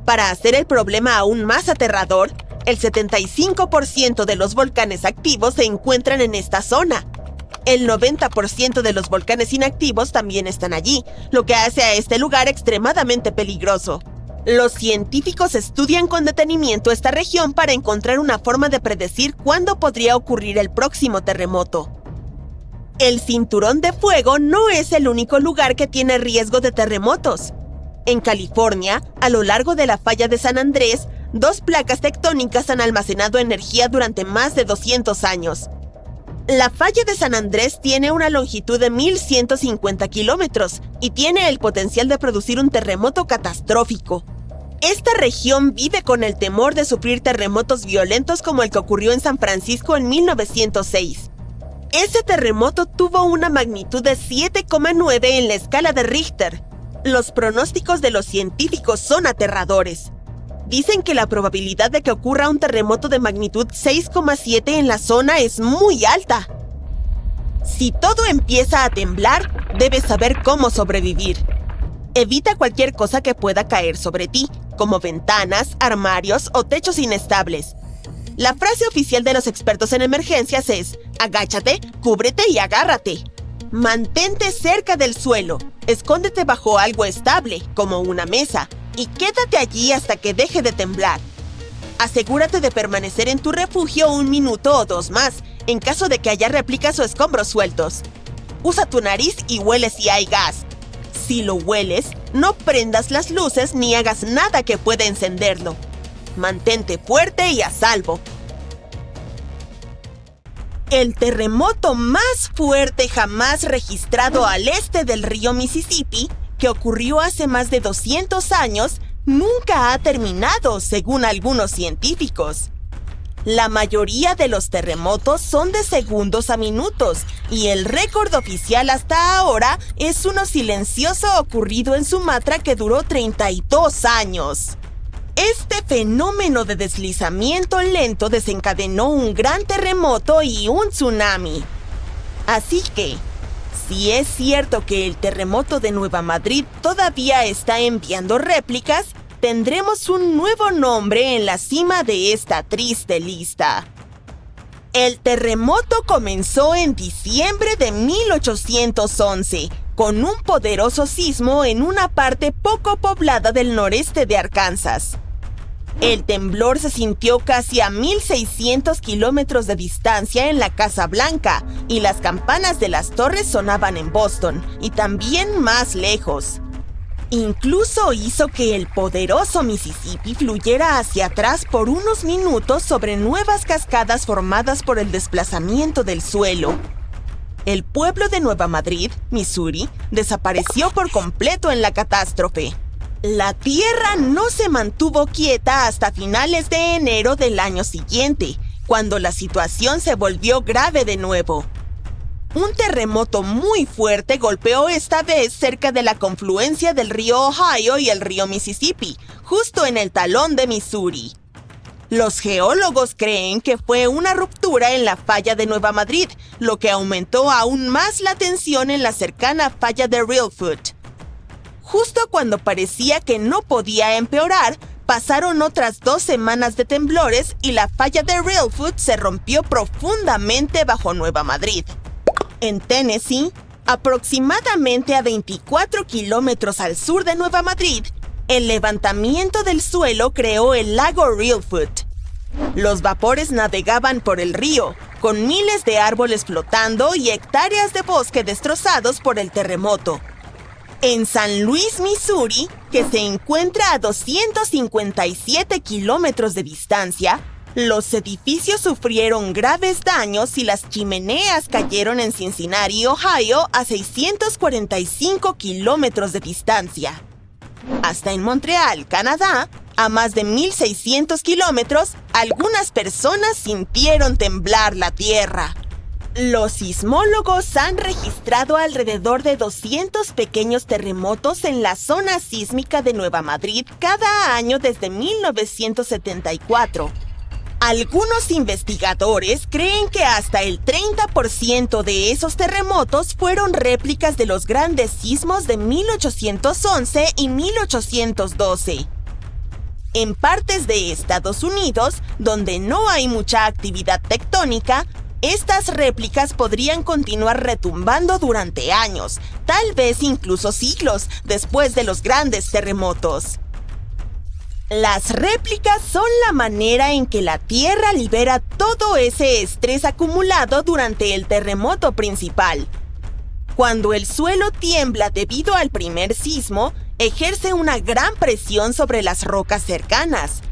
Para hacer el problema aún más aterrador, el 75% de los volcanes activos se encuentran en esta zona. El 90% de los volcanes inactivos también están allí, lo que hace a este lugar extremadamente peligroso. Los científicos estudian con detenimiento esta región para encontrar una forma de predecir cuándo podría ocurrir el próximo terremoto. El Cinturón de Fuego no es el único lugar que tiene riesgo de terremotos. En California, a lo largo de la falla de San Andrés, 2 placas tectónicas han almacenado energía durante más de 200 años. La falla de San Andrés tiene una longitud de 1.150 kilómetros y tiene el potencial de producir un terremoto catastrófico. Esta región vive con el temor de sufrir terremotos violentos como el que ocurrió en San Francisco en 1906. Ese terremoto tuvo una magnitud de 7,9 en la escala de Richter. Los pronósticos de los científicos son aterradores. Dicen que la probabilidad de que ocurra un terremoto de magnitud 6,7 en la zona es muy alta. Si todo empieza a temblar, debes saber cómo sobrevivir. Evita cualquier cosa que pueda caer sobre ti, como ventanas, armarios o techos inestables. La frase oficial de los expertos en emergencias es: agáchate, cúbrete y agárrate. Mantente cerca del suelo, escóndete bajo algo estable, como una mesa, y quédate allí hasta que deje de temblar. Asegúrate de permanecer en tu refugio 1 minuto o 2 más, en caso de que haya réplicas o escombros sueltos. Usa tu nariz y huele si hay gas. Si lo hueles, no prendas las luces ni hagas nada que pueda encenderlo. Mantente fuerte y a salvo. El terremoto más fuerte jamás registrado al este del río Mississippi, que ocurrió hace más de 200 años, nunca ha terminado, según algunos científicos. La mayoría de los terremotos son de segundos a minutos, y el récord oficial hasta ahora es uno silencioso ocurrido en Sumatra que duró 32 años. Este fenómeno de deslizamiento lento desencadenó un gran terremoto y un tsunami. Así que, Si es cierto que el terremoto de Nueva Madrid todavía está enviando réplicas, tendremos un nuevo nombre en la cima de esta triste lista. El terremoto comenzó en diciembre de 1811, con un poderoso sismo en una parte poco poblada del noreste de Arkansas. El temblor se sintió casi a 1.600 kilómetros de distancia en la Casa Blanca, y las campanas de las torres sonaban en Boston, y también más lejos. Incluso hizo que el poderoso Mississippi fluyera hacia atrás por unos minutos sobre nuevas cascadas formadas por el desplazamiento del suelo. El pueblo de Nueva Madrid, Missouri, desapareció por completo en la catástrofe. La tierra no se mantuvo quieta hasta finales de enero del año siguiente, cuando la situación se volvió grave de nuevo. Un terremoto muy fuerte golpeó esta vez cerca de la confluencia del río Ohio y el río Mississippi, justo en el talón de Missouri. Los geólogos creen que fue una ruptura en la falla de Nueva Madrid, lo que aumentó aún más la tensión en la cercana falla de Reelfoot. Justo cuando parecía que no podía empeorar, pasaron otras 2 semanas de temblores y la falla de Reelfoot se rompió profundamente bajo Nueva Madrid. En Tennessee, aproximadamente a 24 kilómetros al sur de Nueva Madrid, el levantamiento del suelo creó el lago Reelfoot. Los vapores navegaban por el río, con miles de árboles flotando y hectáreas de bosque destrozados por el terremoto. En San Luis, Missouri, que se encuentra a 257 kilómetros de distancia, los edificios sufrieron graves daños y las chimeneas cayeron en Cincinnati, Ohio, a 645 kilómetros de distancia. Hasta en Montreal, Canadá, a más de 1.600 kilómetros, algunas personas sintieron temblar la tierra. Los sismólogos han registrado alrededor de 200 pequeños terremotos en la zona sísmica de Nueva Madrid cada año desde 1974. Algunos investigadores creen que hasta el 30% de esos terremotos fueron réplicas de los grandes sismos de 1811 y 1812. En partes de Estados Unidos, donde no hay mucha actividad tectónica, estas réplicas podrían continuar retumbando durante años, tal vez incluso siglos, después de los grandes terremotos. Las réplicas son la manera en que la Tierra libera todo ese estrés acumulado durante el terremoto principal. Cuando el suelo tiembla debido al primer sismo, ejerce una gran presión sobre las rocas cercanas.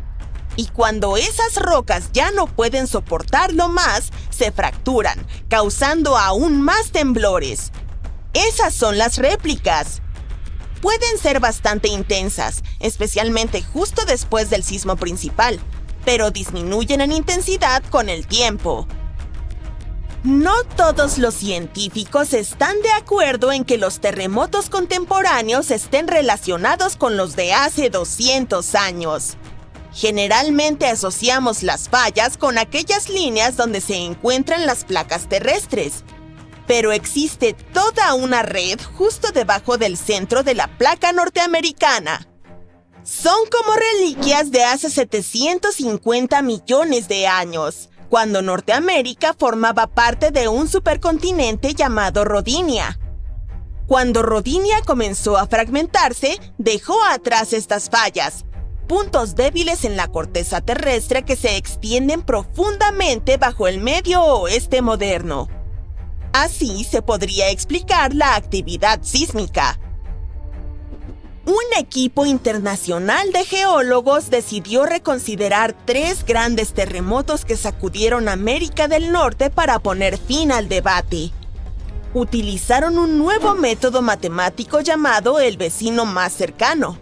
Y cuando esas rocas ya no pueden soportarlo más, se fracturan, causando aún más temblores. Esas son las réplicas. Pueden ser bastante intensas, especialmente justo después del sismo principal, pero disminuyen en intensidad con el tiempo. No todos los científicos están de acuerdo en que los terremotos contemporáneos estén relacionados con los de hace 200 años. Generalmente asociamos las fallas con aquellas líneas donde se encuentran las placas terrestres. Pero existe toda una red justo debajo del centro de la placa norteamericana. Son como reliquias de hace 750 millones de años, cuando Norteamérica formaba parte de un supercontinente llamado Rodinia. Cuando Rodinia comenzó a fragmentarse, dejó atrás estas fallas, puntos débiles en la corteza terrestre que se extienden profundamente bajo el Medio Oeste moderno. Así se podría explicar la actividad sísmica. Un equipo internacional de geólogos decidió reconsiderar 3 grandes terremotos que sacudieron América del Norte para poner fin al debate. Utilizaron un nuevo método matemático llamado el vecino más cercano.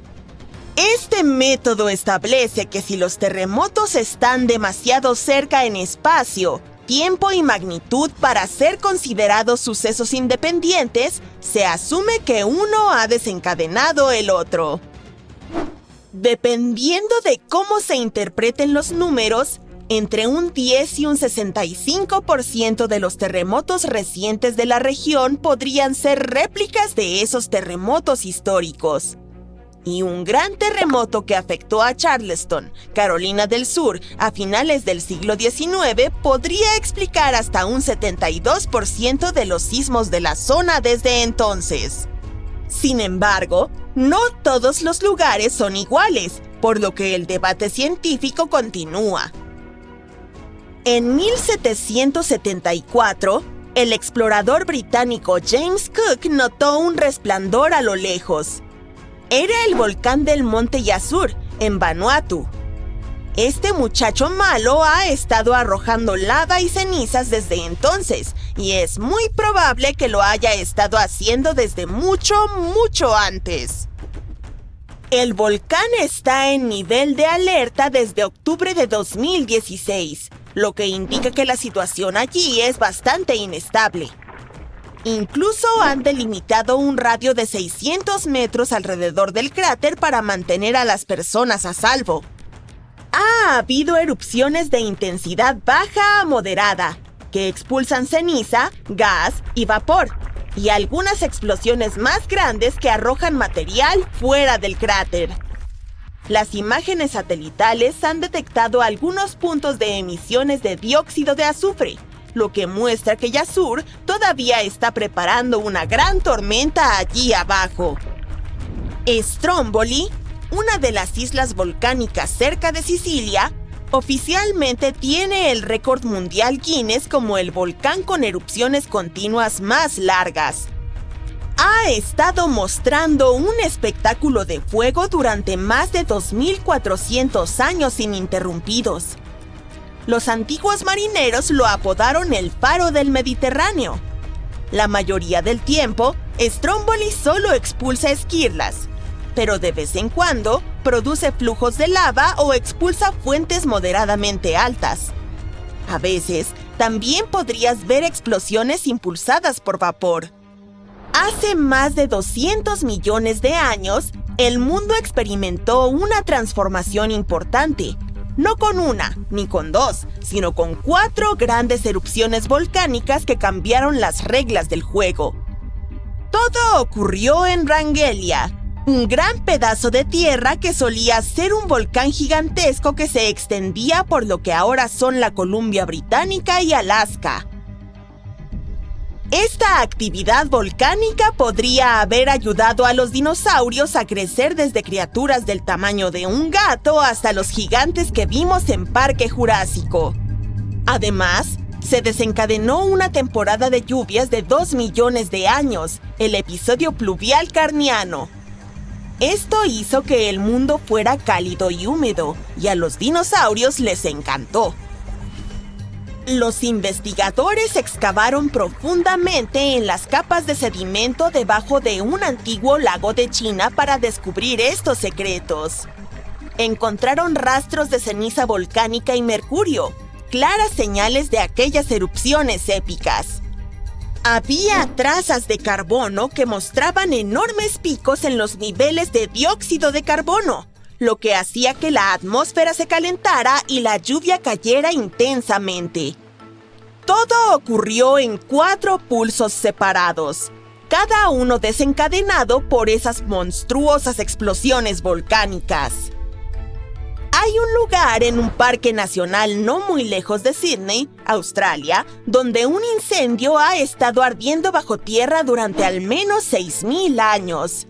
Este método establece que si los terremotos están demasiado cerca en espacio, tiempo y magnitud para ser considerados sucesos independientes, se asume que uno ha desencadenado el otro. Dependiendo de cómo se interpreten los números, Entre un 10 y un 65% de los terremotos recientes de la región podrían ser réplicas de esos terremotos históricos. Y un gran terremoto que afectó a Charleston, Carolina del Sur, a finales del siglo XIX podría explicar hasta un 72% de los sismos de la zona desde entonces. Sin embargo, no todos los lugares son iguales, por lo que el debate científico continúa. En 1774, el explorador británico James Cook notó un resplandor a lo lejos. Era el volcán del Monte Yasur, en Vanuatu. Este muchacho malo ha estado arrojando lava y cenizas desde entonces, y es muy probable que lo haya estado haciendo desde mucho antes. El volcán está en nivel de alerta desde octubre de 2016, lo que indica que la situación allí es bastante inestable. Incluso han delimitado un radio de 600 metros alrededor del cráter para mantener a las personas a salvo. Ha habido erupciones de intensidad baja a moderada, que expulsan ceniza, gas y vapor, y algunas explosiones más grandes que arrojan material fuera del cráter. Las imágenes satelitales han detectado algunos puntos de emisiones de dióxido de azufre, lo que muestra que Yasur todavía está preparando una gran tormenta allí abajo. Stromboli, una de las islas volcánicas cerca de Sicilia, oficialmente tiene el récord mundial Guinness como el volcán con erupciones continuas más largas. Ha estado mostrando un espectáculo de fuego durante más de 2.400 años ininterrumpidos. Los antiguos marineros lo apodaron el faro del Mediterráneo. La mayoría del tiempo, Stromboli solo expulsa esquirlas, pero de vez en cuando produce flujos de lava o expulsa fuentes moderadamente altas. A veces, también podrías ver explosiones impulsadas por vapor. Hace más de 200 millones de años, el mundo experimentó una transformación importante. No con una, ni con dos, sino con 4 grandes erupciones volcánicas que cambiaron las reglas del juego. Todo ocurrió en Rangelia, un gran pedazo de tierra que solía ser un volcán gigantesco que se extendía por lo que ahora son la Columbia Británica y Alaska. Esta actividad volcánica podría haber ayudado a los dinosaurios a crecer desde criaturas del tamaño de un gato hasta los gigantes que vimos en Parque Jurásico. Además, se desencadenó una temporada de lluvias de 2 millones de años, el episodio pluvial carniano. Esto hizo que el mundo fuera cálido y húmedo, y a los dinosaurios les encantó. Los investigadores excavaron profundamente en las capas de sedimento debajo de un antiguo lago de China para descubrir estos secretos. Encontraron rastros de ceniza volcánica y mercurio, claras señales de aquellas erupciones épicas. Había trazas de carbono que mostraban enormes picos en los niveles de dióxido de carbono, lo que hacía que la atmósfera se calentara y la lluvia cayera intensamente. Todo ocurrió en 4 pulsos separados, cada uno desencadenado por esas monstruosas explosiones volcánicas. Hay un lugar en un parque nacional no muy lejos de Sydney, Australia, donde un incendio ha estado ardiendo bajo tierra durante al menos 6.000 años.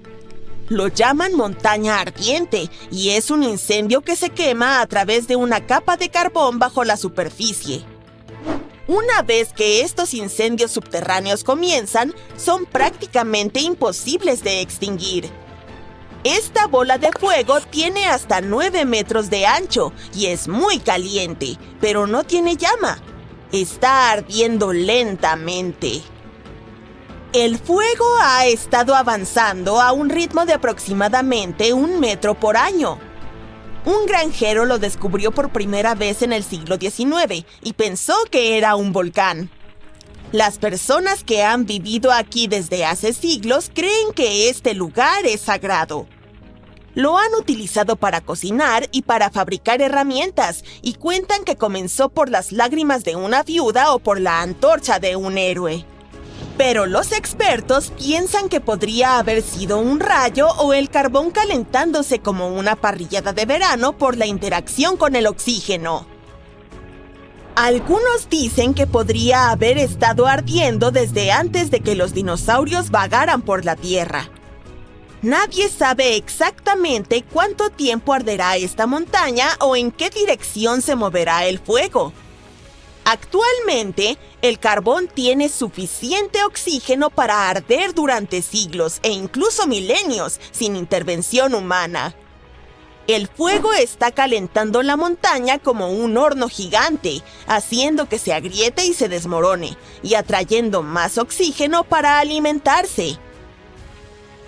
Lo llaman montaña ardiente y es un incendio que se quema a través de una capa de carbón bajo la superficie. Una vez que estos incendios subterráneos comienzan, son prácticamente imposibles de extinguir. Esta bola de fuego tiene hasta 9 metros de ancho y es muy caliente, pero no tiene llama. Está ardiendo lentamente. El fuego ha estado avanzando a un ritmo de aproximadamente 1 metro por año. Un granjero lo descubrió por primera vez en el siglo XIX y pensó que era un volcán. Las personas que han vivido aquí desde hace siglos creen que este lugar es sagrado. Lo han utilizado para cocinar y para fabricar herramientas, y cuentan que comenzó por las lágrimas de una viuda o por la antorcha de un héroe. Pero los expertos piensan que podría haber sido un rayo o el carbón calentándose como una parrillada de verano por la interacción con el oxígeno. Algunos dicen que podría haber estado ardiendo desde antes de que los dinosaurios vagaran por la Tierra. Nadie sabe exactamente cuánto tiempo arderá esta montaña o en qué dirección se moverá el fuego. Actualmente, el carbón tiene suficiente oxígeno para arder durante siglos e incluso milenios sin intervención humana. El fuego está calentando la montaña como un horno gigante, haciendo que se agriete y se desmorone, y atrayendo más oxígeno para alimentarse.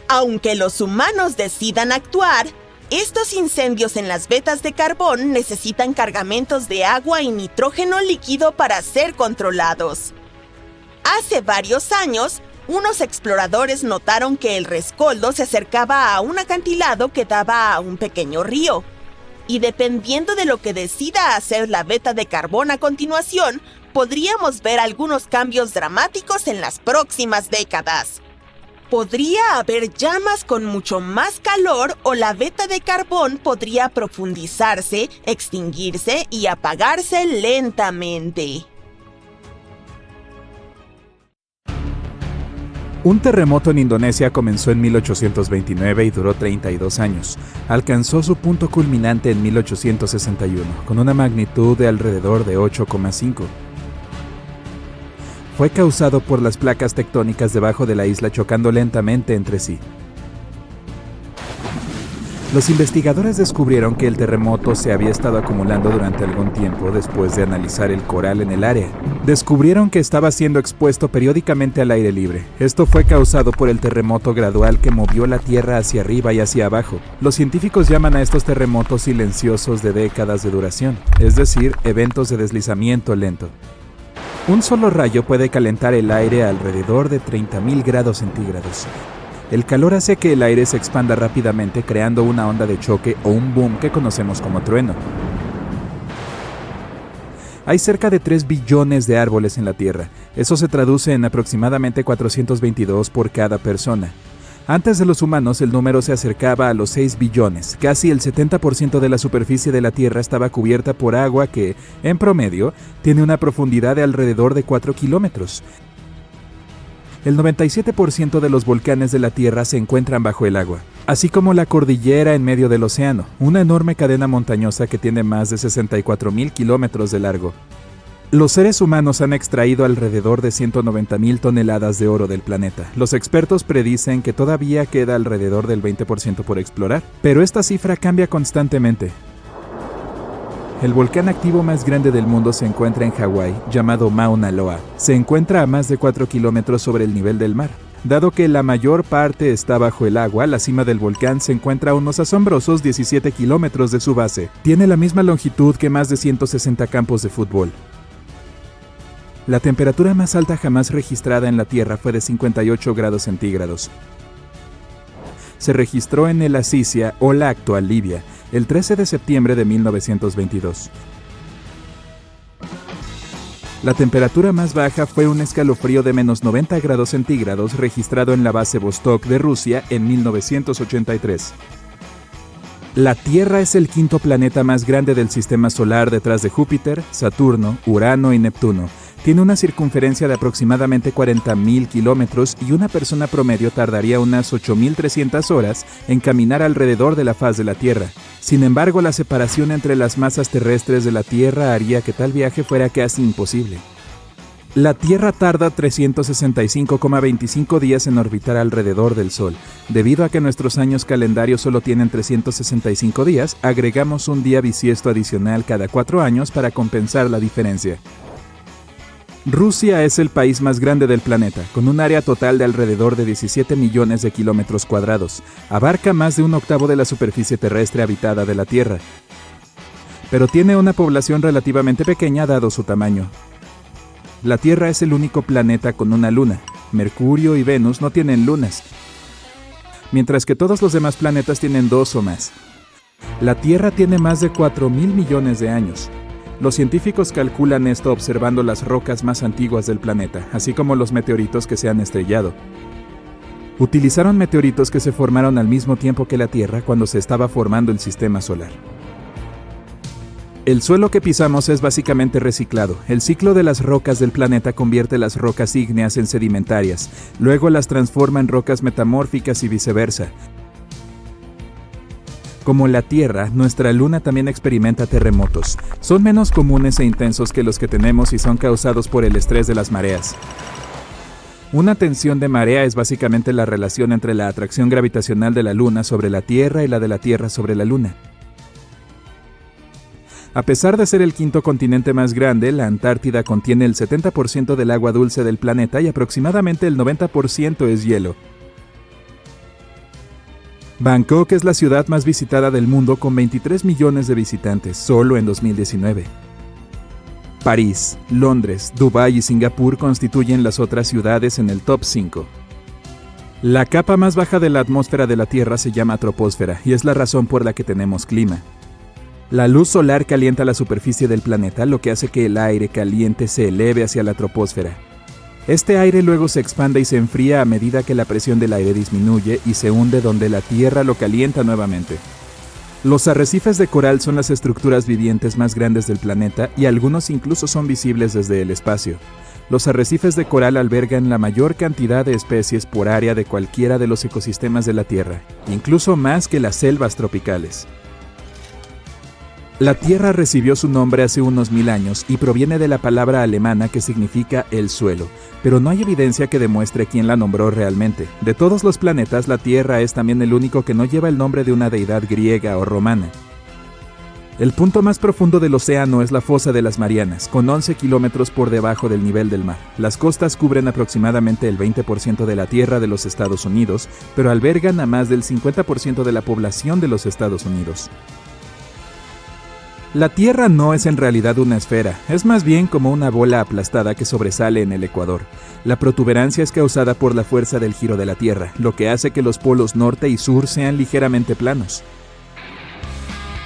Aunque los humanos decidan actuar, estos incendios en las vetas de carbón necesitan cargamentos de agua y nitrógeno líquido para ser controlados. Hace varios años, unos exploradores notaron que el rescoldo se acercaba a un acantilado que daba a un pequeño río. Y dependiendo de lo que decida hacer la veta de carbón a continuación, podríamos ver algunos cambios dramáticos en las próximas décadas. Podría haber llamas con mucho más calor o la veta de carbón podría profundizarse, extinguirse y apagarse lentamente. Un terremoto en Indonesia comenzó en 1829 y duró 32 años. Alcanzó su punto culminante en 1861, con una magnitud de alrededor de 8,5. Fue causado por las placas tectónicas debajo de la isla chocando lentamente entre sí. Los investigadores descubrieron que el terremoto se había estado acumulando durante algún tiempo después de analizar el coral en el área. Descubrieron que estaba siendo expuesto periódicamente al aire libre. Esto fue causado por el terremoto gradual que movió la Tierra hacia arriba y hacia abajo. Los científicos llaman a estos terremotos silenciosos de décadas de duración, es decir, eventos de deslizamiento lento. Un solo rayo puede calentar el aire a alrededor de 30.000 grados centígrados. El calor hace que el aire se expanda rápidamente creando una onda de choque o un boom que conocemos como trueno. Hay cerca de 3 billones de árboles en la Tierra. Eso se traduce en aproximadamente 422 por cada persona. Antes de los humanos, el número se acercaba a los 6 billones. Casi el 70% de la superficie de la Tierra estaba cubierta por agua que, en promedio, tiene una profundidad de alrededor de 4 kilómetros. El 97% de los volcanes de la Tierra se encuentran bajo el agua, así como la cordillera en medio del océano, una enorme cadena montañosa que tiene más de 64.000 kilómetros de largo. Los seres humanos han extraído alrededor de 190.000 toneladas de oro del planeta. Los expertos predicen que todavía queda alrededor del 20% por explorar, pero esta cifra cambia constantemente. El volcán activo más grande del mundo se encuentra en Hawái, llamado Mauna Loa. Se encuentra a más de 4 kilómetros sobre el nivel del mar. Dado que la mayor parte está bajo el agua, la cima del volcán se encuentra a unos asombrosos 17 kilómetros de su base. Tiene la misma longitud que más de 160 campos de fútbol. La temperatura más alta jamás registrada en la Tierra fue de 58 grados centígrados. Se registró en el Azizia, o la actual Libia, el 13 de septiembre de 1922. La temperatura más baja fue un escalofrío de menos 90 grados centígrados registrado en la base Vostok de Rusia en 1983. La Tierra es el quinto planeta más grande del sistema solar detrás de Júpiter, Saturno, Urano y Neptuno. Tiene una circunferencia de aproximadamente 40.000 kilómetros y una persona promedio tardaría unas 8.300 horas en caminar alrededor de la faz de la Tierra. Sin embargo, la separación entre las masas terrestres de la Tierra haría que tal viaje fuera casi imposible. La Tierra tarda 365,25 días en orbitar alrededor del Sol. Debido a que nuestros años calendarios solo tienen 365 días, agregamos un día bisiesto adicional cada 4 años para compensar la diferencia. Rusia es el país más grande del planeta, con un área total de alrededor de 17 millones de kilómetros cuadrados. Abarca más de un octavo de la superficie terrestre habitada de la Tierra. Pero tiene una población relativamente pequeña dado su tamaño. La Tierra es el único planeta con una luna. Mercurio y Venus no tienen lunas. mientras que todos los demás planetas tienen 2 o más. La Tierra tiene más de 4.000 millones de años. Los científicos calculan esto observando las rocas más antiguas del planeta, así como los meteoritos que se han estrellado. Utilizaron meteoritos que se formaron al mismo tiempo que la Tierra cuando se estaba formando el sistema solar. El suelo que pisamos es básicamente reciclado. El ciclo de las rocas del planeta convierte las rocas ígneas en sedimentarias, luego las transforma en rocas metamórficas y viceversa. Como la Tierra, nuestra Luna también experimenta terremotos. Son menos comunes e intensos que los que tenemos y son causados por el estrés de las mareas. Una tensión de marea es básicamente la relación entre la atracción gravitacional de la Luna sobre la Tierra y la de la Tierra sobre la Luna. A pesar de ser el quinto continente más grande, la Antártida contiene el 70% del agua dulce del planeta y aproximadamente el 90% es hielo. Bangkok es la ciudad más visitada del mundo con 23 millones de visitantes, solo en 2019. París, Londres, Dubái y Singapur constituyen las otras ciudades en el top 5. La capa más baja de la atmósfera de la Tierra se llama troposfera y es la razón por la que tenemos clima. La luz solar calienta la superficie del planeta, lo que hace que el aire caliente se eleve hacia la troposfera. Este aire luego se expande y se enfría a medida que la presión del aire disminuye y se hunde donde la Tierra lo calienta nuevamente. Los arrecifes de coral son las estructuras vivientes más grandes del planeta y algunos incluso son visibles desde el espacio. Los arrecifes de coral albergan la mayor cantidad de especies por área de cualquiera de los ecosistemas de la Tierra, incluso más que las selvas tropicales. La Tierra recibió su nombre hace unos 1000 años y proviene de la palabra alemana que significa el suelo, pero no hay evidencia que demuestre quién la nombró realmente. De todos los planetas, la Tierra es también el único que no lleva el nombre de una deidad griega o romana. El punto más profundo del océano es la Fosa de las Marianas, con 11 kilómetros por debajo del nivel del mar. Las costas cubren aproximadamente el 20% de la tierra de los Estados Unidos, pero albergan a más del 50% de la población de los Estados Unidos. La Tierra no es en realidad una esfera, es más bien como una bola aplastada que sobresale en el ecuador. La protuberancia es causada por la fuerza del giro de la Tierra, lo que hace que los polos norte y sur sean ligeramente planos.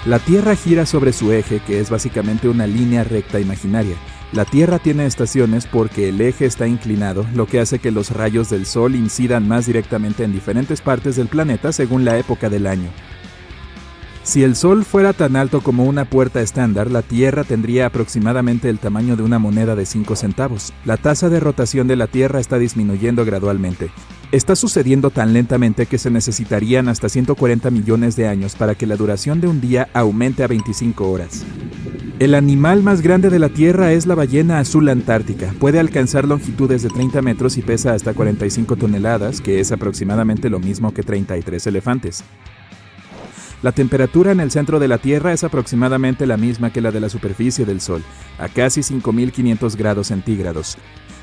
La Tierra gira sobre su eje, que es básicamente una línea recta imaginaria. La Tierra tiene estaciones porque el eje está inclinado, lo que hace que los rayos del Sol incidan más directamente en diferentes partes del planeta según la época del año. Si el Sol fuera tan alto como una puerta estándar, la Tierra tendría aproximadamente el tamaño de una moneda de 5 centavos. La tasa de rotación de la Tierra está disminuyendo gradualmente. Está sucediendo tan lentamente que se necesitarían hasta 140 millones de años para que la duración de un día aumente a 25 horas. El animal más grande de la Tierra es la ballena azul antártica. Puede alcanzar longitudes de 30 metros y pesa hasta 45 toneladas, que es aproximadamente lo mismo que 33 elefantes. La temperatura en el centro de la Tierra es aproximadamente la misma que la de la superficie del Sol, a casi 5.500 grados centígrados.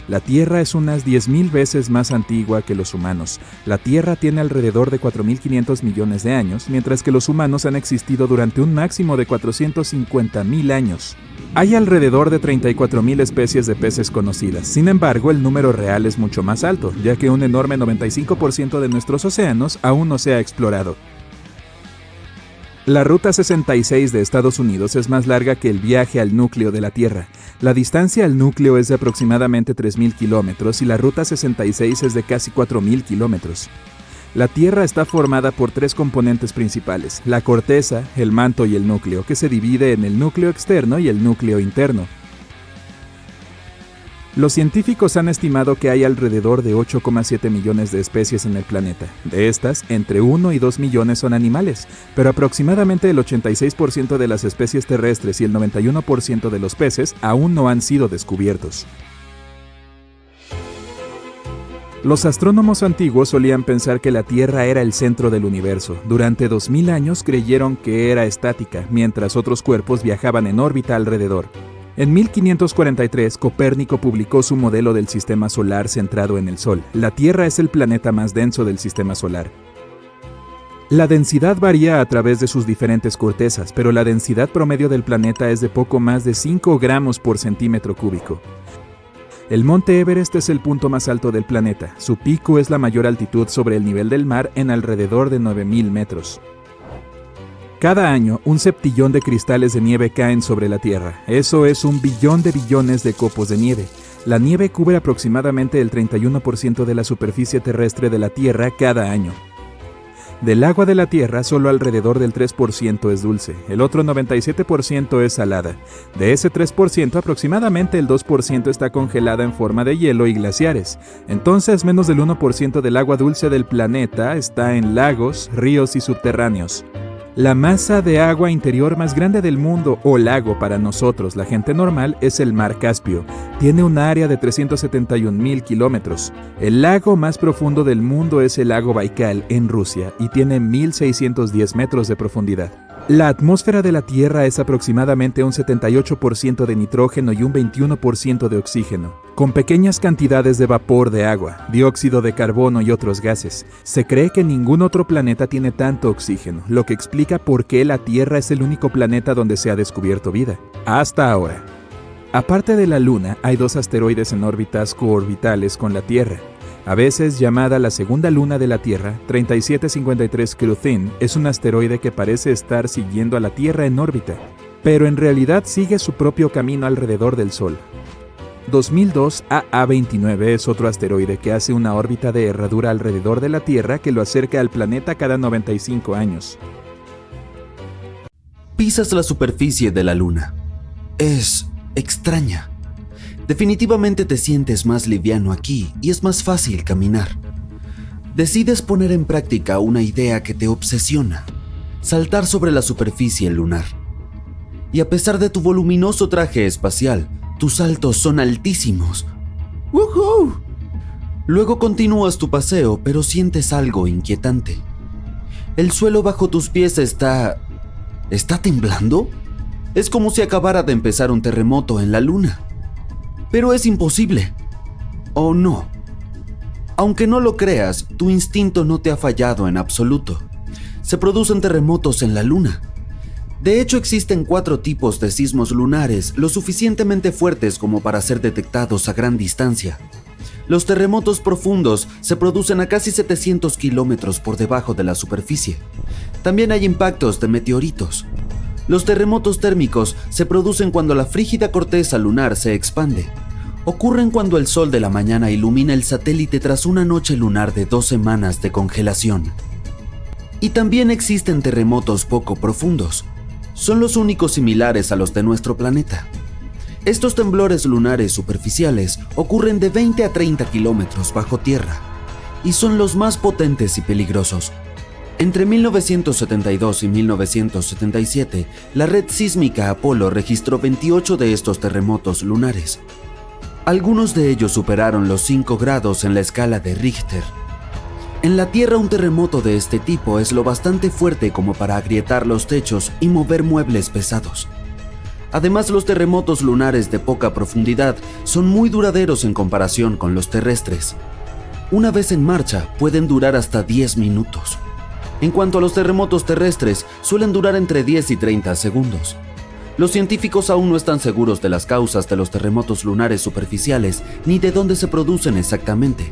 La Tierra es unas 10.000 veces más antigua que los humanos. La Tierra tiene alrededor de 4.500 millones de años, mientras que los humanos han existido durante un máximo de 450.000 años. Hay alrededor de 34.000 especies de peces conocidas. Sin embargo, el número real es mucho más alto, ya que un enorme 95% de nuestros océanos aún no se ha explorado. La Ruta 66 de Estados Unidos es más larga que el viaje al núcleo de la Tierra. La distancia al núcleo es de aproximadamente 3.000 kilómetros y la Ruta 66 es de casi 4.000 kilómetros. La Tierra está formada por 3 componentes principales, la corteza, el manto y el núcleo, que se divide en el núcleo externo y el núcleo interno. Los científicos han estimado que hay alrededor de 8,7 millones de especies en el planeta. De estas, entre 1 y 2 millones son animales, pero aproximadamente el 86% de las especies terrestres y el 91% de los peces aún no han sido descubiertos. Los astrónomos antiguos solían pensar que la Tierra era el centro del universo. Durante 2000 años creyeron que era estática, mientras otros cuerpos viajaban en órbita alrededor. En 1543, Copérnico publicó su modelo del sistema solar centrado en el Sol. La Tierra es el planeta más denso del sistema solar. La densidad varía a través de sus diferentes cortezas, pero la densidad promedio del planeta es de poco más de 5 gramos por centímetro cúbico. El monte Everest es el punto más alto del planeta. Su pico es la mayor altitud sobre el nivel del mar en alrededor de 9.000 metros. Cada año, 1 septillón de cristales de nieve caen sobre la Tierra. Eso es 1 billón de billones de copos de nieve. La nieve cubre aproximadamente el 31% de la superficie terrestre de la Tierra cada año. Del agua de la Tierra, solo alrededor del 3% es dulce, el otro 97% es salada. De ese 3%, aproximadamente el 2% está congelada en forma de hielo y glaciares. Entonces, menos del 1% del agua dulce del planeta está en lagos, ríos y subterráneos. La masa de agua interior más grande del mundo, o lago para nosotros, la gente normal, es el Mar Caspio. Tiene un área de 371.000 kilómetros. El lago más profundo del mundo es el lago Baikal, en Rusia, y tiene 1.610 metros de profundidad. La atmósfera de la Tierra es aproximadamente un 78% de nitrógeno y un 21% de oxígeno, con pequeñas cantidades de vapor de agua, dióxido de carbono y otros gases. Se cree que ningún otro planeta tiene tanto oxígeno, lo que explica por qué la Tierra es el único planeta donde se ha descubierto vida, hasta ahora. Aparte de la Luna, hay 2 asteroides en órbitas coorbitales con la Tierra. A veces llamada la segunda luna de la Tierra, 3753 Cruthin es un asteroide que parece estar siguiendo a la Tierra en órbita, pero en realidad sigue su propio camino alrededor del Sol. 2002 AA29 es otro asteroide que hace una órbita de herradura alrededor de la Tierra que lo acerca al planeta cada 95 años. Pisas la superficie de la Luna. Es extraña. Definitivamente te sientes más liviano aquí y es más fácil caminar. Decides poner en práctica una idea que te obsesiona: saltar sobre la superficie lunar. Y a pesar de tu voluminoso traje espacial, tus saltos son altísimos. ¡Woohoo! Luego continúas tu paseo, pero sientes algo inquietante. El suelo bajo tus pies ¿Está temblando? Es como si acabara de empezar un terremoto en la Luna. Pero es imposible. ¿O no? Aunque no lo creas, tu instinto no te ha fallado en absoluto. Se producen terremotos en la Luna. De hecho, existen 4 tipos de sismos lunares lo suficientemente fuertes como para ser detectados a gran distancia. Los terremotos profundos se producen a casi 700 kilómetros por debajo de la superficie. También hay impactos de meteoritos. Los terremotos térmicos se producen cuando la frígida corteza lunar se expande. Ocurren cuando el sol de la mañana ilumina el satélite tras una noche lunar de 2 semanas de congelación. Y también existen terremotos poco profundos. Son los únicos similares a los de nuestro planeta. Estos temblores lunares superficiales ocurren de 20 a 30 kilómetros bajo tierra y son los más potentes y peligrosos. Entre 1972 y 1977, la red sísmica Apolo registró 28 de estos terremotos lunares. Algunos de ellos superaron los 5 grados en la escala de Richter. En la Tierra, un terremoto de este tipo es lo bastante fuerte como para agrietar los techos y mover muebles pesados. Además, los terremotos lunares de poca profundidad son muy duraderos en comparación con los terrestres. Una vez en marcha, pueden durar hasta 10 minutos. En cuanto a los terremotos terrestres, suelen durar entre 10 y 30 segundos. Los científicos aún no están seguros de las causas de los terremotos lunares superficiales ni de dónde se producen exactamente.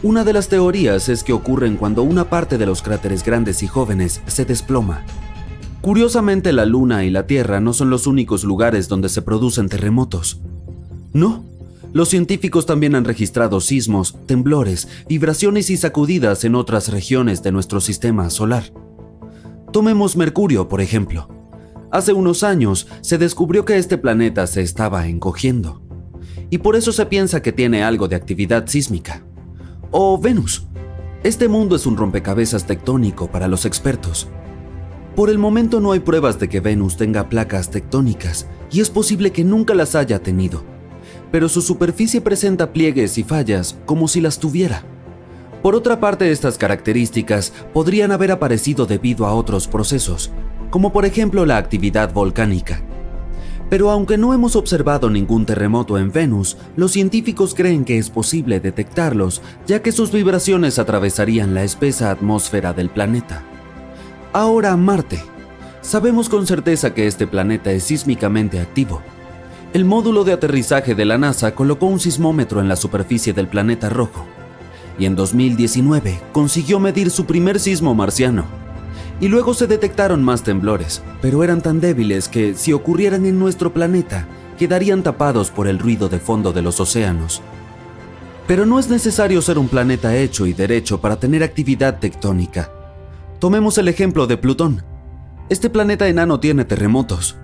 Una de las teorías es que ocurren cuando una parte de los cráteres grandes y jóvenes se desploma. Curiosamente, la Luna y la Tierra no son los únicos lugares donde se producen terremotos. No. Los científicos también han registrado sismos, temblores, vibraciones y sacudidas en otras regiones de nuestro sistema solar. Tomemos Mercurio, por ejemplo. Hace unos años se descubrió que este planeta se estaba encogiendo, y por eso se piensa que tiene algo de actividad sísmica. O Venus. Este mundo es un rompecabezas tectónico para los expertos. Por el momento no hay pruebas de que Venus tenga placas tectónicas, y es posible que nunca las haya tenido. Pero su superficie presenta pliegues y fallas como si las tuviera. Por otra parte, estas características podrían haber aparecido debido a otros procesos, como por ejemplo la actividad volcánica. Pero aunque no hemos observado ningún terremoto en Venus, los científicos creen que es posible detectarlos, ya que sus vibraciones atravesarían la espesa atmósfera del planeta. Ahora, Marte. Sabemos con certeza que este planeta es sísmicamente activo. El módulo de aterrizaje de la NASA colocó un sismómetro en la superficie del planeta rojo y en 2019 consiguió medir su primer sismo marciano. Y luego se detectaron más temblores, pero eran tan débiles que, si ocurrieran en nuestro planeta, quedarían tapados por el ruido de fondo de los océanos. Pero no es necesario ser un planeta hecho y derecho para tener actividad tectónica. Tomemos el ejemplo de Plutón. Este planeta enano tiene terremotos.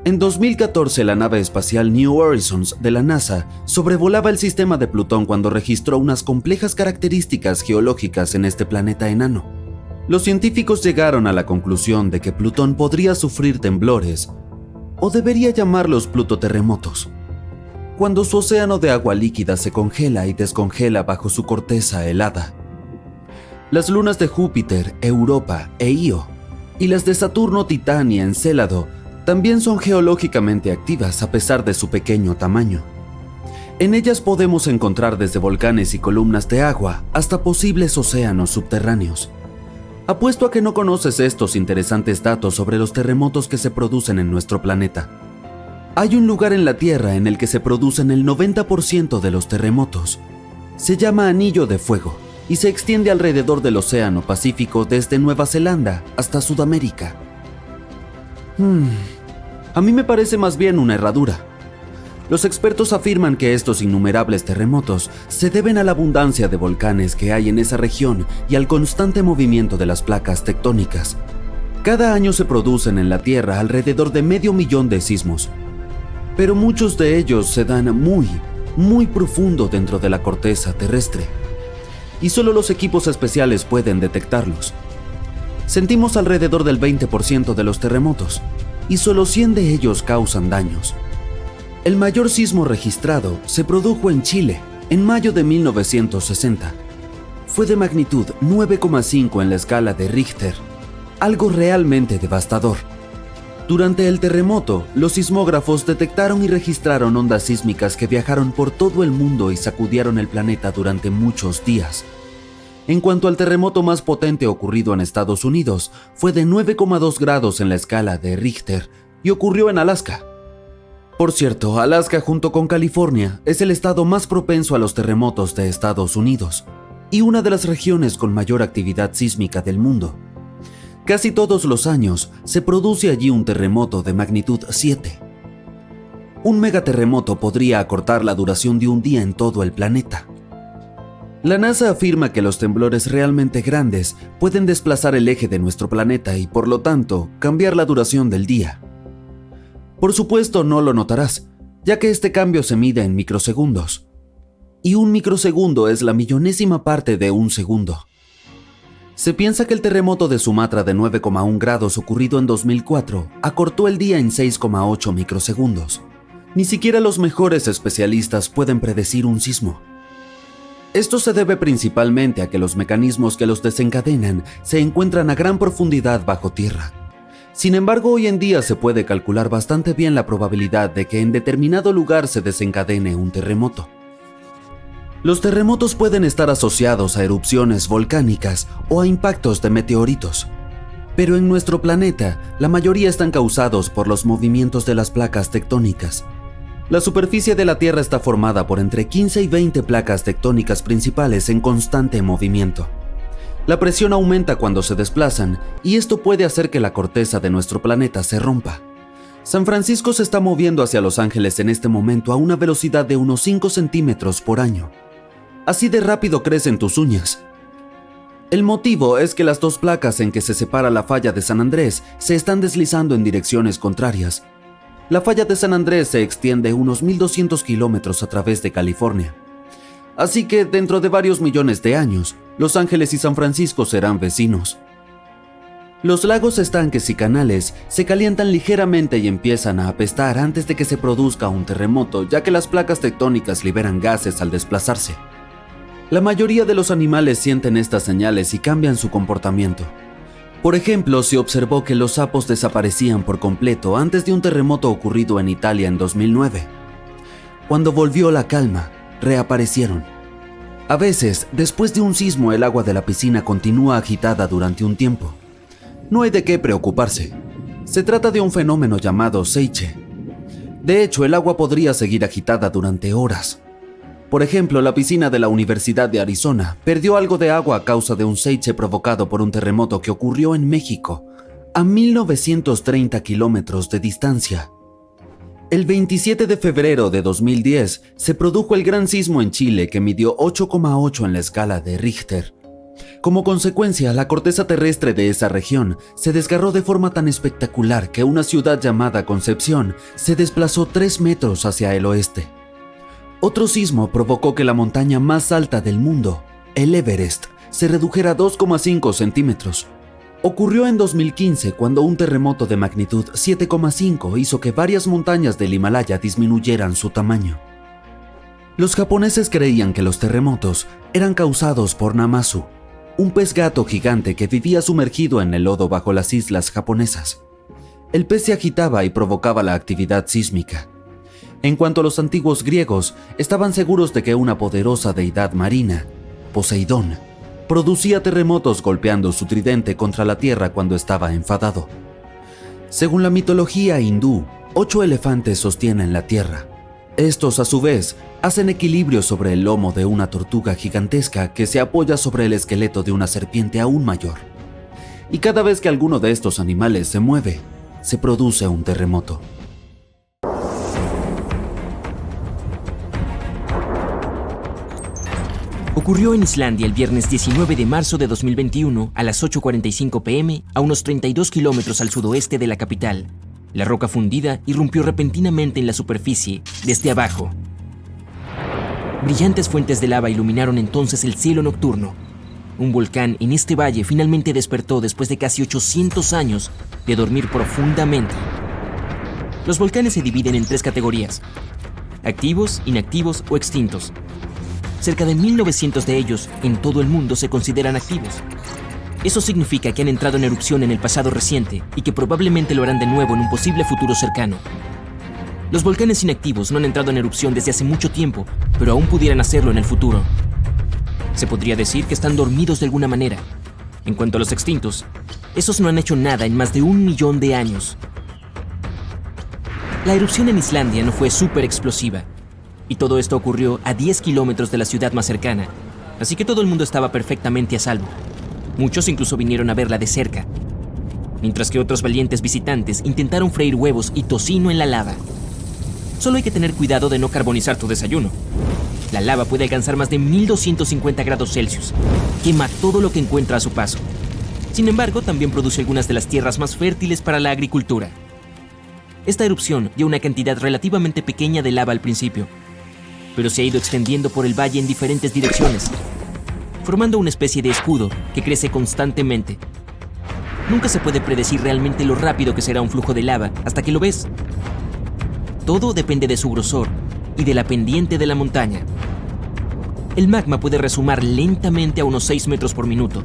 En 2014, la nave espacial New Horizons de la NASA sobrevolaba el sistema de Plutón cuando registró unas complejas características geológicas en este planeta enano. Los científicos llegaron a la conclusión de que Plutón podría sufrir temblores, o debería llamarlos plutoterremotos, cuando su océano de agua líquida se congela y descongela bajo su corteza helada. Las lunas de Júpiter, Europa e Io, y las de Saturno, Titán y Encélado, también son geológicamente activas a pesar de su pequeño tamaño. En ellas podemos encontrar desde volcanes y columnas de agua hasta posibles océanos subterráneos. Apuesto a que no conoces estos interesantes datos sobre los terremotos que se producen en nuestro planeta. Hay un lugar en la Tierra en el que se producen el 90% de los terremotos. Se llama Anillo de Fuego y se extiende alrededor del Océano Pacífico desde Nueva Zelanda hasta Sudamérica. A mí me parece más bien una herradura. Los expertos afirman que estos innumerables terremotos se deben a la abundancia de volcanes que hay en esa región y al constante movimiento de las placas tectónicas. Cada año se producen en la Tierra alrededor de 500,000 de sismos, pero muchos de ellos se dan muy profundo dentro de la corteza terrestre, y solo los equipos especiales pueden detectarlos. Sentimos alrededor del 20% de los terremotos, y solo 100 de ellos causan daños. El mayor sismo registrado se produjo en Chile, en mayo de 1960. Fue de magnitud 9,5 en la escala de Richter, algo realmente devastador. Durante el terremoto, los sismógrafos detectaron y registraron ondas sísmicas que viajaron por todo el mundo y sacudieron el planeta durante muchos días. En cuanto al terremoto más potente ocurrido en Estados Unidos, fue de 9,2 grados en la escala de Richter y ocurrió en Alaska. Por cierto, Alaska junto con California es el estado más propenso a los terremotos de Estados Unidos y una de las regiones con mayor actividad sísmica del mundo. Casi todos los años se produce allí un terremoto de magnitud 7. Un megaterremoto podría acortar la duración de un día en todo el planeta. La NASA afirma que los temblores realmente grandes pueden desplazar el eje de nuestro planeta y, por lo tanto, cambiar la duración del día. Por supuesto, no lo notarás, ya que este cambio se mide en microsegundos. Y un microsegundo es la millonésima parte de un segundo. Se piensa que el terremoto de Sumatra de 9,1 grados ocurrido en 2004 acortó el día en 6,8 microsegundos. Ni siquiera los mejores especialistas pueden predecir un sismo. Esto se debe principalmente a que los mecanismos que los desencadenan se encuentran a gran profundidad bajo tierra. Sin embargo, hoy en día se puede calcular bastante bien la probabilidad de que en determinado lugar se desencadene un terremoto. Los terremotos pueden estar asociados a erupciones volcánicas o a impactos de meteoritos, pero en nuestro planeta la mayoría están causados por los movimientos de las placas tectónicas. La superficie de la Tierra está formada por entre 15 y 20 placas tectónicas principales en constante movimiento. La presión aumenta cuando se desplazan y esto puede hacer que la corteza de nuestro planeta se rompa. San Francisco se está moviendo hacia Los Ángeles en este momento a una velocidad de unos 5 centímetros por año. Así de rápido crecen tus uñas. El motivo es que las dos placas en que se separa la falla de San Andrés se están deslizando en direcciones contrarias. La falla de San Andrés se extiende unos 1.200 kilómetros a través de California. Así que dentro de varios millones de años, Los Ángeles y San Francisco serán vecinos. Los lagos, estanques y canales se calientan ligeramente y empiezan a apestar antes de que se produzca un terremoto, ya que las placas tectónicas liberan gases al desplazarse. La mayoría de los animales sienten estas señales y cambian su comportamiento. Por ejemplo, se observó que los sapos desaparecían por completo antes de un terremoto ocurrido en Italia en 2009. Cuando volvió la calma, reaparecieron. A veces, después de un sismo, el agua de la piscina continúa agitada durante un tiempo. No hay de qué preocuparse. Se trata de un fenómeno llamado seiche. De hecho, el agua podría seguir agitada durante horas. Por ejemplo, la piscina de la Universidad de Arizona perdió algo de agua a causa de un seiche provocado por un terremoto que ocurrió en México, a 1930 kilómetros de distancia. El 27 de febrero de 2010 se produjo el gran sismo en Chile que midió 8,8 en la escala de Richter. Como consecuencia, la corteza terrestre de esa región se desgarró de forma tan espectacular que una ciudad llamada Concepción se desplazó 3 metros hacia el oeste. Otro sismo provocó que la montaña más alta del mundo, el Everest, se redujera 2,5 centímetros. Ocurrió en 2015 cuando un terremoto de magnitud 7,5 hizo que varias montañas del Himalaya disminuyeran su tamaño. Los japoneses creían que los terremotos eran causados por Namazu, un pez gato gigante que vivía sumergido en el lodo bajo las islas japonesas. El pez se agitaba y provocaba la actividad sísmica. En cuanto a los antiguos griegos, estaban seguros de que una poderosa deidad marina, Poseidón, producía terremotos golpeando su tridente contra la tierra cuando estaba enfadado. Según la mitología hindú, 8 elefantes sostienen la tierra. Estos, a su vez, hacen equilibrio sobre el lomo de una tortuga gigantesca que se apoya sobre el esqueleto de una serpiente aún mayor. Y cada vez que alguno de estos animales se mueve, se produce un terremoto. Ocurrió en Islandia el viernes 19 de marzo de 2021 a las 8:45 p.m. a unos 32 kilómetros al sudoeste de la capital. La roca fundida irrumpió repentinamente en la superficie, desde abajo. Brillantes fuentes de lava iluminaron entonces el cielo nocturno. Un volcán en este valle finalmente despertó después de casi 800 años de dormir profundamente. Los volcanes se dividen en 3 categorías: activos, inactivos o extintos. Cerca de 1900 de ellos en todo el mundo se consideran activos. Eso significa que han entrado en erupción en el pasado reciente y que probablemente lo harán de nuevo en un posible futuro cercano. Los volcanes inactivos no han entrado en erupción desde hace mucho tiempo, pero aún pudieran hacerlo en el futuro. Se podría decir que están dormidos de alguna manera. En cuanto a los extintos, esos no han hecho nada en más de 1 millón de años. La erupción en Islandia no fue súper explosiva, y todo esto ocurrió a 10 kilómetros de la ciudad más cercana, así que todo el mundo estaba perfectamente a salvo. Muchos incluso vinieron a verla de cerca, mientras que otros valientes visitantes intentaron freír huevos y tocino en la lava. Solo hay que tener cuidado de no carbonizar tu desayuno. La lava puede alcanzar más de 1250 grados Celsius. Quema todo lo que encuentra a su paso. Sin embargo, también produce algunas de las tierras más fértiles para la agricultura. Esta erupción dio una cantidad relativamente pequeña de lava al principio, pero se ha ido extendiendo por el valle en diferentes direcciones, formando una especie de escudo que crece constantemente. Nunca se puede predecir realmente lo rápido que será un flujo de lava hasta que lo ves. Todo depende de su grosor y de la pendiente de la montaña. El magma puede resumar lentamente a unos 6 metros por minuto,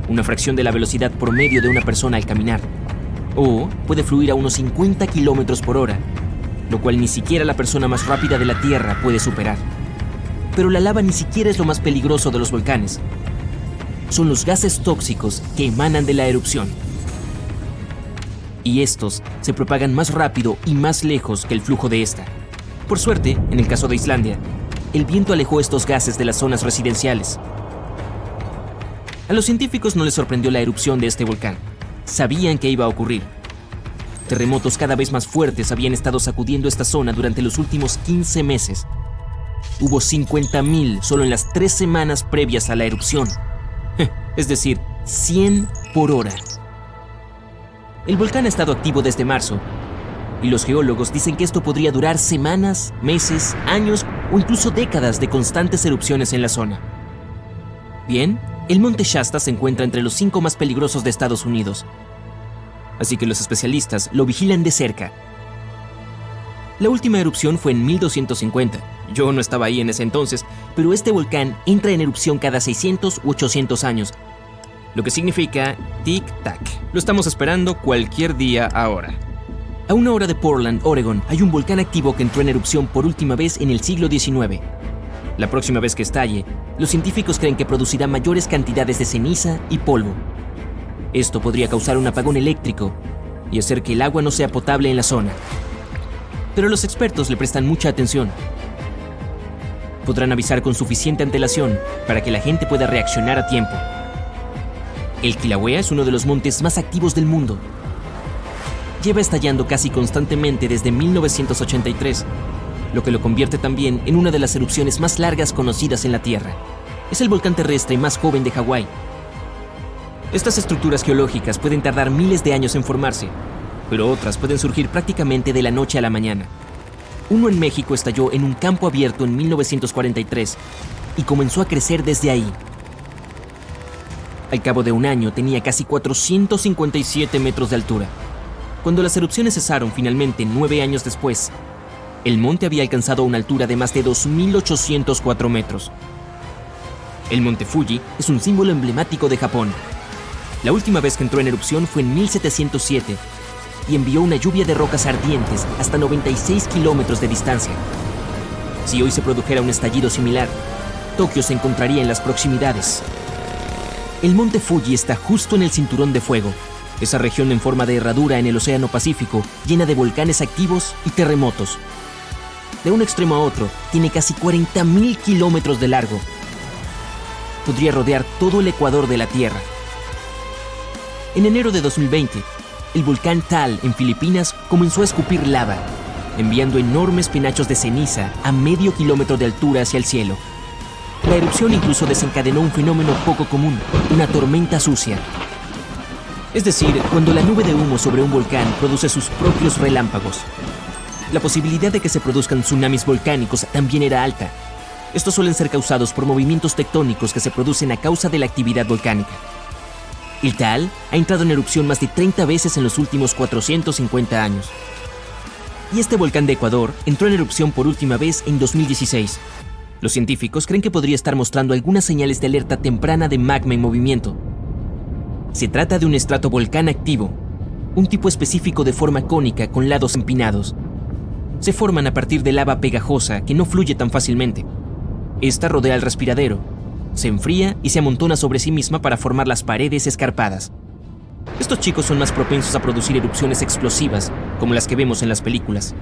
una fracción de la velocidad promedio de una persona al caminar, o puede fluir a unos 50 kilómetros por hora, lo cual ni siquiera la persona más rápida de la Tierra puede superar. Pero la lava ni siquiera es lo más peligroso de los volcanes. Son los gases tóxicos que emanan de la erupción. Y estos se propagan más rápido y más lejos que el flujo de esta. Por suerte, en el caso de Islandia, el viento alejó estos gases de las zonas residenciales. A los científicos no les sorprendió la erupción de este volcán. Sabían que iba a ocurrir. Terremotos cada vez más fuertes habían estado sacudiendo esta zona durante los últimos 15 meses. Hubo 50.000 solo en las 3 semanas previas a la erupción. Es decir, 100 por hora. El volcán ha estado activo desde marzo, y los geólogos dicen que esto podría durar semanas, meses, años o incluso décadas de constantes erupciones en la zona. Bien, el monte Shasta se encuentra entre los 5 más peligrosos de Estados Unidos, así que los especialistas lo vigilan de cerca. La última erupción fue en 1250. Yo no estaba ahí en ese entonces, pero este volcán entra en erupción cada 600 u 800 años, lo que significa tic-tac. Lo estamos esperando cualquier día ahora. A 1 hora de Portland, Oregon, hay un volcán activo que entró en erupción por última vez en el siglo XIX. La próxima vez que estalle, los científicos creen que producirá mayores cantidades de ceniza y polvo. Esto podría causar un apagón eléctrico y hacer que el agua no sea potable en la zona. pero los expertos le prestan mucha atención. Podrán avisar con suficiente antelación para que la gente pueda reaccionar a tiempo. El Kilauea es uno de los montes más activos del mundo. Lleva estallando casi constantemente desde 1983, lo que lo convierte también en una de las erupciones más largas conocidas en la Tierra. Es el volcán terrestre más joven de Hawái. Estas estructuras geológicas pueden tardar miles de años en formarse, pero otras pueden surgir prácticamente de la noche a la mañana. Uno en México estalló en un campo abierto en 1943 y comenzó a crecer desde ahí. Al cabo de un año tenía casi 457 metros de altura. Cuando las erupciones cesaron finalmente 9 años después, el monte había alcanzado una altura de más de 2.804 metros. El monte Fuji es un símbolo emblemático de Japón. La última vez que entró en erupción fue en 1707 y envió una lluvia de rocas ardientes hasta 96 kilómetros de distancia. Si hoy se produjera un estallido similar, Tokio se encontraría en las proximidades. El monte Fuji está justo en el cinturón de fuego, esa región en forma de herradura en el Océano Pacífico, llena de volcanes activos y terremotos. De un extremo a otro, tiene casi 40.000 kilómetros de largo. Podría rodear todo el ecuador de la Tierra. En enero de 2020, el volcán Taal en Filipinas comenzó a escupir lava, enviando enormes penachos de ceniza a medio kilómetro de altura hacia el cielo. La erupción incluso desencadenó un fenómeno poco común, una tormenta sucia. Es decir, cuando la nube de humo sobre un volcán produce sus propios relámpagos. La posibilidad de que se produzcan tsunamis volcánicos también era alta. Estos suelen ser causados por movimientos tectónicos que se producen a causa de la actividad volcánica. El Taal ha entrado en erupción más de 30 veces en los últimos 450 años. Y este volcán de Ecuador entró en erupción por última vez en 2016. Los científicos creen que podría estar mostrando algunas señales de alerta temprana de magma en movimiento. Se trata de un estratovolcán activo, un tipo específico de forma cónica con lados empinados. Se forman a partir de lava pegajosa que no fluye tan fácilmente. Esta rodea el respiradero, se enfría y se amontona sobre sí misma para formar las paredes escarpadas. Estos chicos son más propensos a producir erupciones explosivas, como las que vemos en las películas.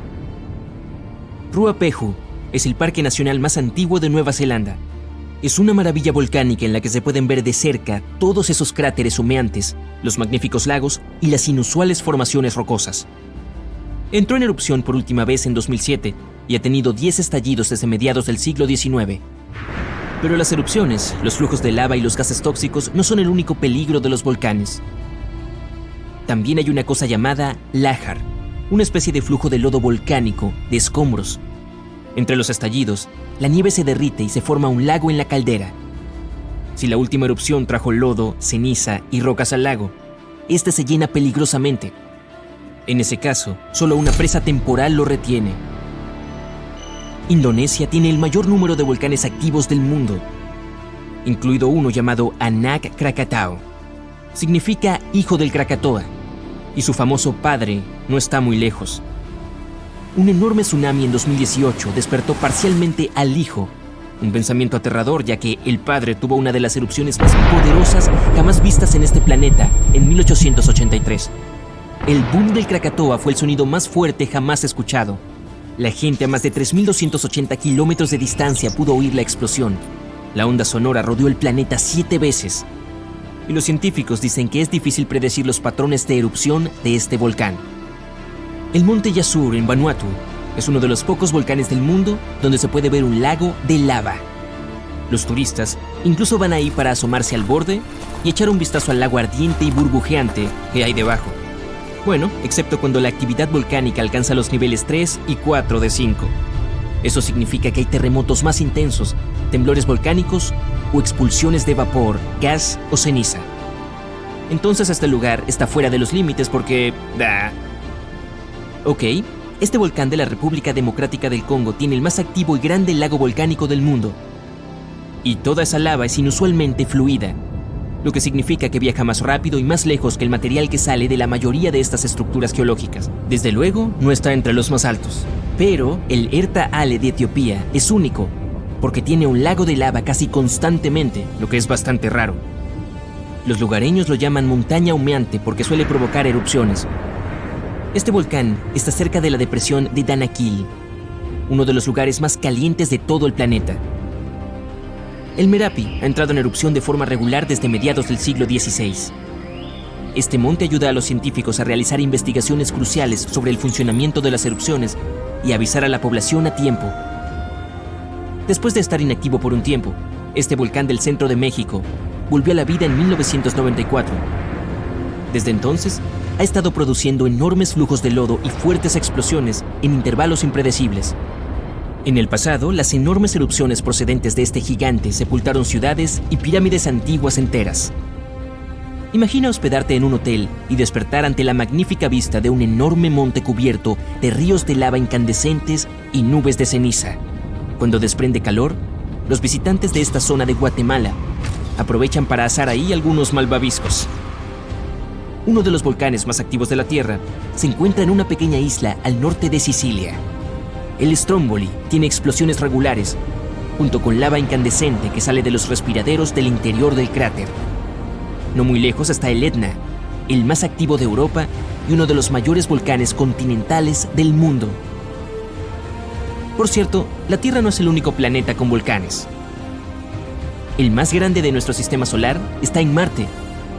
Ruapehu es el parque nacional más antiguo de Nueva Zelanda. Es una maravilla volcánica en la que se pueden ver de cerca todos esos cráteres humeantes, los magníficos lagos y las inusuales formaciones rocosas. Entró en erupción por última vez en 2007 y ha tenido 10 estallidos desde mediados del siglo XIX. Pero las erupciones, los flujos de lava y los gases tóxicos no son el único peligro de los volcanes. También hay una cosa llamada lájar, una especie de flujo de lodo volcánico, de escombros. Entre los estallidos, la nieve se derrite y se forma un lago en la caldera. Si la última erupción trajo lodo, ceniza y rocas al lago, este se llena peligrosamente. En ese caso, solo una presa temporal lo retiene. Indonesia tiene el mayor número de volcanes activos del mundo, incluido uno llamado Anak Krakatau. Significa hijo del Krakatoa, y su famoso padre no está muy lejos. Un enorme tsunami en 2018 despertó parcialmente al hijo, un pensamiento aterrador ya que el padre tuvo una de las erupciones más poderosas jamás vistas en este planeta en 1883. El boom del Krakatoa fue el sonido más fuerte jamás escuchado. La gente a más de 3.280 kilómetros de distancia pudo oír la explosión. La onda sonora rodeó el planeta 7 veces. Y los científicos dicen que es difícil predecir los patrones de erupción de este volcán. El monte Yasur en Vanuatu es uno de los pocos volcanes del mundo donde se puede ver un lago de lava. Los turistas incluso van ahí para asomarse al borde y echar un vistazo al lago ardiente y burbujeante que hay debajo. Bueno, excepto cuando la actividad volcánica alcanza los niveles 3 y 4 de 5. Eso significa que hay terremotos más intensos, temblores volcánicos o expulsiones de vapor, gas o ceniza. Entonces este lugar está fuera de los límites porque... Ok, este volcán de la República Democrática del Congo tiene el más activo y grande lago volcánico del mundo. Y toda esa lava es inusualmente fluida, lo que significa que viaja más rápido y más lejos que el material que sale de la mayoría de estas estructuras geológicas. Desde luego, no está entre los más altos. Pero el Erta Ale de Etiopía es único, porque tiene un lago de lava casi constantemente, lo que es bastante raro. Los lugareños lo llaman montaña humeante porque suele provocar erupciones. Este volcán está cerca de la depresión de Danakil, uno de los lugares más calientes de todo el planeta. El Merapi ha entrado en erupción de forma regular desde mediados del siglo XVI. Este monte ayuda a los científicos a realizar investigaciones cruciales sobre el funcionamiento de las erupciones y avisar a la población a tiempo. Después de estar inactivo por un tiempo, este volcán del centro de México volvió a la vida en 1994. Desde entonces, ha estado produciendo enormes flujos de lodo y fuertes explosiones en intervalos impredecibles. En el pasado, las enormes erupciones procedentes de este gigante sepultaron ciudades y pirámides antiguas enteras. Imagina hospedarte en un hotel y despertar ante la magnífica vista de un enorme monte cubierto de ríos de lava incandescentes y nubes de ceniza. Cuando desprende calor, los visitantes de esta zona de Guatemala aprovechan para asar ahí algunos malvaviscos. Uno de los volcanes más activos de la Tierra se encuentra en una pequeña isla al norte de Sicilia. El Stromboli tiene explosiones regulares, junto con lava incandescente que sale de los respiraderos del interior del cráter. No muy lejos está el Etna, el más activo de Europa y uno de los mayores volcanes continentales del mundo. Por cierto, la Tierra no es el único planeta con volcanes. El más grande de nuestro sistema solar está en Marte.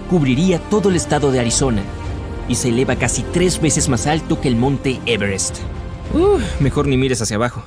Cubriría todo el estado de Arizona y se eleva casi 3 veces más alto que el monte Everest. Mejor ni mires hacia abajo.